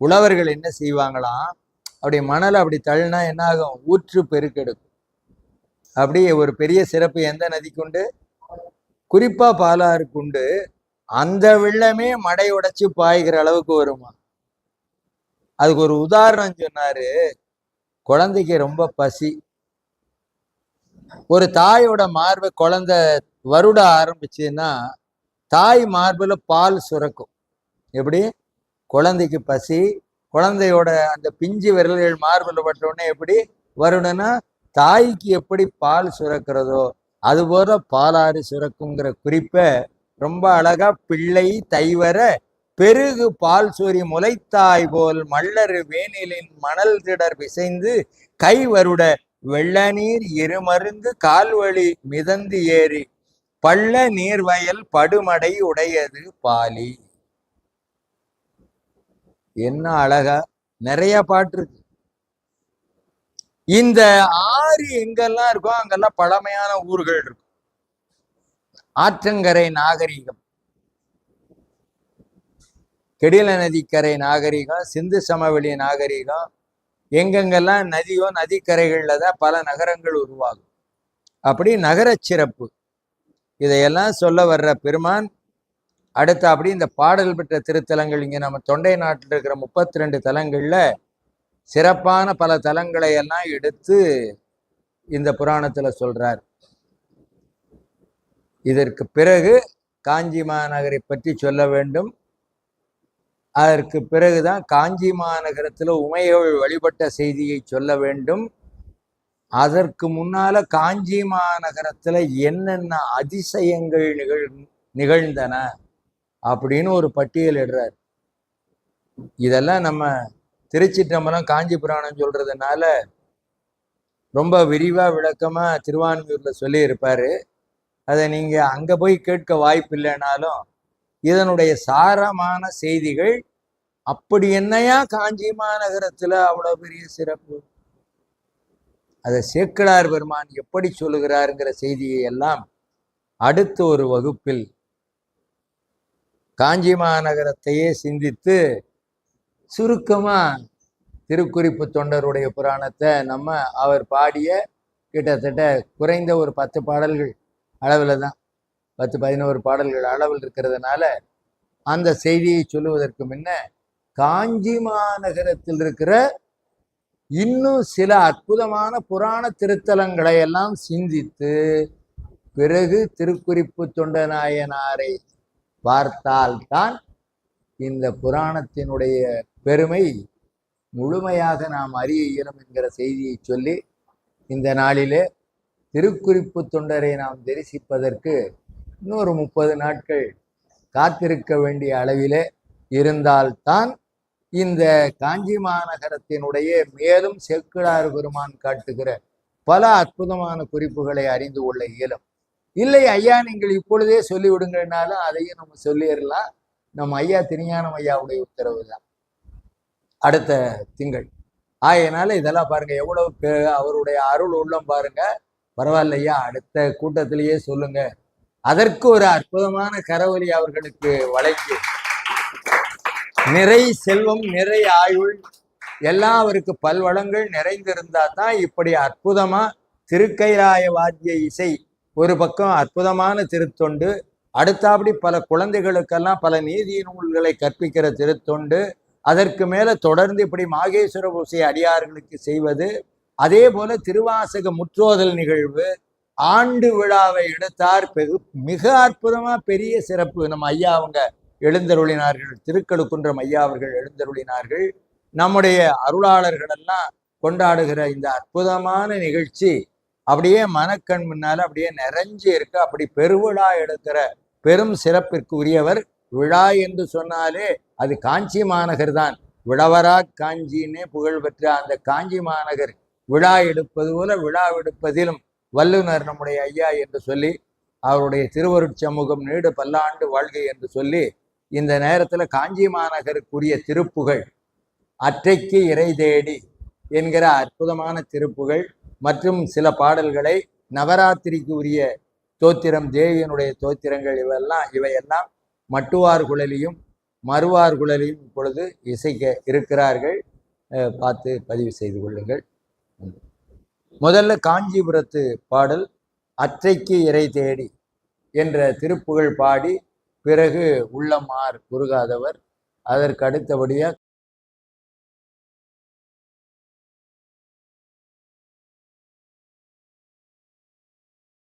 உழவர்கள் என்ன செய்வாங்களாம், அப்படி மணல் அப்படி தள்ளினா என்ன ஆகும், ஊற்று பெருக்கெடுக்கும். அப்படி ஒரு பெரிய சிறப்பு எந்த நதிக்குண்டு, குறிப்பா பாலாறுக்கு உண்டு. அந்த வெள்ளமே மடை உடைச்சு பாய்கிற அளவுக்கு வருமா. அதுக்கு ஒரு உதாரணம் சொன்னாரு. குழந்தைக்கு ரொம்ப பசி, ஒரு தாயோட மார்பை குழந்தை வருட ஆரம்பிச்சுன்னா தாய் மார்புல பால் சுரக்கும். எப்படி? குழந்தைக்கு பசி, குழந்தையோட அந்த பிஞ்சு விரல்கள் மார்புல பட்டோடனே எப்படி வருடனா தாய்க்கு எப்படி பால் சுரக்கிறதோ அதுபோல பாலாறு சுரக்குங்கிற குறிப்பை ரொம்ப அழகா பிள்ளை தைவர பெருகு பால் சூரி முளைத்தாய் போல் மல்லரு வேனிலின் மணல் திடர் பிசைந்து கை வருட வெள்ள நீர் இருமருந்து கால்வழி மிதந்து ஏறி பள்ள நீர்வயல் படுமடை உடையது பாலி. என்ன அழகா நிறைய பாட்டு இருக்கு. இந்த ஆறு எங்கெல்லாம் இருக்கோ அங்கெல்லாம் பழமையான ஊர்கள் இருக்கும். ஆற்றங்கரை நாகரிகம், கெடில நதிக்கரை நாகரிகம், சிந்து சமவெளி நாகரிகம், எங்கெங்கெல்லாம் நதியோ நதிக்கரைகள்ல தான் பல நகரங்கள் உருவாகும். அப்படி நகர சிறப்பு இதையெல்லாம் சொல்ல வர்ற பெருமான் அடுத்து அப்படி இந்த பாடல் பெற்ற திருத்தலங்கள் இங்க நம்ம தொண்டை நாட்டில் இருக்கிற 32 தலங்கள்ல சிறப்பான பல தலங்களை எல்லாம் எடுத்து இந்த புராணத்துல சொல்றார். இதற்கு பிறகு காஞ்சி மாநகரை பற்றி சொல்ல வேண்டும். அதற்கு பிறகுதான் காஞ்சி மாநகரத்துல உமையவள் வழிபட்ட செய்தியை சொல்ல வேண்டும். அதற்கு முன்னால காஞ்சி மாநகரத்துல என்னென்ன அதிசயங்கள் நிகழ்ந்தன அப்படின்னு ஒரு பட்டியல் இடுறார். இதெல்லாம் நம்ம திருச்சிற்றம்பலம் காஞ்சி புராணம் சொல்றதுனால ரொம்ப விரிவா விளக்கமா திருவான்மியூர்ல சொல்லி இருப்பாரு. அதை நீங்க அங்க போய் கேட்க வாய்ப்பு இல்லைனாலும் இதனுடைய சாரமான செய்திகள், அப்படி என்னையா காஞ்சி மாநகரத்துல அவ்வளவு பெரிய சிறப்பு, அதை சேக்கிழார் பெருமான் எப்படி சொல்லுகிறாருங்கிற செய்தியை எல்லாம் அடுத்த ஒரு வகுப்பில் காஞ்சி மாநகரத்தையே சிந்தித்து சுருக்கமா திருக்குறிப்பு தொண்டருடைய புராணத்தை நம்ம அவர் பாடிய கிட்டத்தட்ட குறைந்த ஒரு 10 பாடல்கள் அளவில் தான், 10-11 பாடல்கள் அளவில் இருக்கிறதுனால அந்த செய்தியை சொல்லுவதற்கு முன்ன காஞ்சி மாநகரத்தில் இருக்கிற இன்னும் சில அற்புதமான புராண திருத்தலங்களை எல்லாம் சிந்தித்து பிறகு திருக்குறிப்பு தொண்டநாயனாரை பார்த்தால்தான் இந்த புராணத்தினுடைய பெருமை முழுமையாக நாம் அறிய இயலும் என்கிற செய்தியை சொல்லி இந்த நாளிலே திருக்குறிப்பு தொண்டரை நாம் தரிசிப்பதற்கு இன்னொரு 30 நாட்கள் காத்திருக்க வேண்டிய அளவிலே இருந்தால்தான் இந்த காஞ்சி மாநகரத்தினுடைய மேலும் சேக்கிழார் பெருமான் காட்டுகிற பல அற்புதமான குறிப்புகளை அறிந்து கொள்ள இயலும். இல்லை ஐயா நீங்கள் இப்பொழுதே சொல்லிவிடுங்கனாலும் அதையும் நம்ம சொல்லிடலாம். நம்ம ஐயா திருஞானம் ஐயாவுடைய உத்தரவு தான் அடுத்த திங்கள். ஆகையினால இதெல்லாம் பாருங்க, எவ்வளவு அவருடைய அருள் உள்ளம் பாருங்க. பரவாயில்லையா, அடுத்த கூட்டத்திலேயே சொல்லுங்க. அதற்கு ஒரு அற்புதமான கரவொலி அவர்களுக்கு வழங்கி நிறை செல்வம் நிறை ஆயுள் எல்லாம் அவருக்கு பல்வளங்கள் நிறைந்திருந்தா தான் இப்படி அற்புதமா திருக்கைலாய வாத்திய இசை ஒரு பக்கம் அற்புதமான திருத்தொண்டு, அடுத்தாப்படி பல குழந்தைகளுக்கெல்லாம் பல நீதி நூல்களை கற்பிக்கிற திருத்தொண்டு, அதற்கு மேல தொடர்ந்து இப்படி மாகேஸ்வர பூசை அடியார்களுக்கு செய்வது, அதே போல திருவாசக முற்றோதல் நிகழ்வு, ஆண்டு விழாவை எடுத்தார். மிக அற்புதமா பெரிய சிறப்பு. நம்ம ஐயா அவங்க எழுந்தருளினார்கள், திருக்கழுக்குன்றம் ஐயா அவர்கள் எழுந்தருளினார்கள். நம்முடைய அருளாளர்கள் எல்லாம் கொண்டாடுகிற இந்த அற்புதமான நிகழ்ச்சி அப்படியே மனக்கண் முன்னால அப்படியே நிறைஞ்சு இருக்கு. அப்படி பெருவிழா எடுக்கிற பெரும் சிறப்பிற்கு உரியவர். விழா என்று சொன்னாலே அது காஞ்சி மாநகர் தான். விழவரா காஞ்சின்னே புகழ் பெற்ற அந்த காஞ்சி மாநகர் விழா எடுப்பது போல விழா எடுப்பதிலும் வல்லுனர் நம்முடைய ஐயா என்று சொல்லி, அவருடைய திருவருட்சமூகம் நீடு பல்லாண்டு வாழ்கை என்று சொல்லி, இந்த நேரத்துல காஞ்சி மாநகருக்குரிய திருப்புகழ் அற்றைக்கு இறை தேடி என்கிற அற்புதமான திருப்புகழ் மற்றும் சில பாடல்களை, நவராத்திரிக்கு உரிய தோத்திரம், தேவியனுடைய தோத்திரங்கள், இவையெல்லாம் மட்டுவார் குழலியும் மறுவார் குழலியும் இப்பொழுது இசைக்க இருக்கிறார்கள். பார்த்து பதிவு செய்து கொள்ளுங்கள். முதல்ல காஞ்சிபுரத்து பாடல் அற்றைக்கு இறை தேடி என்ற திருப்புகழ் பாடி, பிறகு உள்ளமார் குறுகாதவர், அதற்கு அடுத்தபடியாக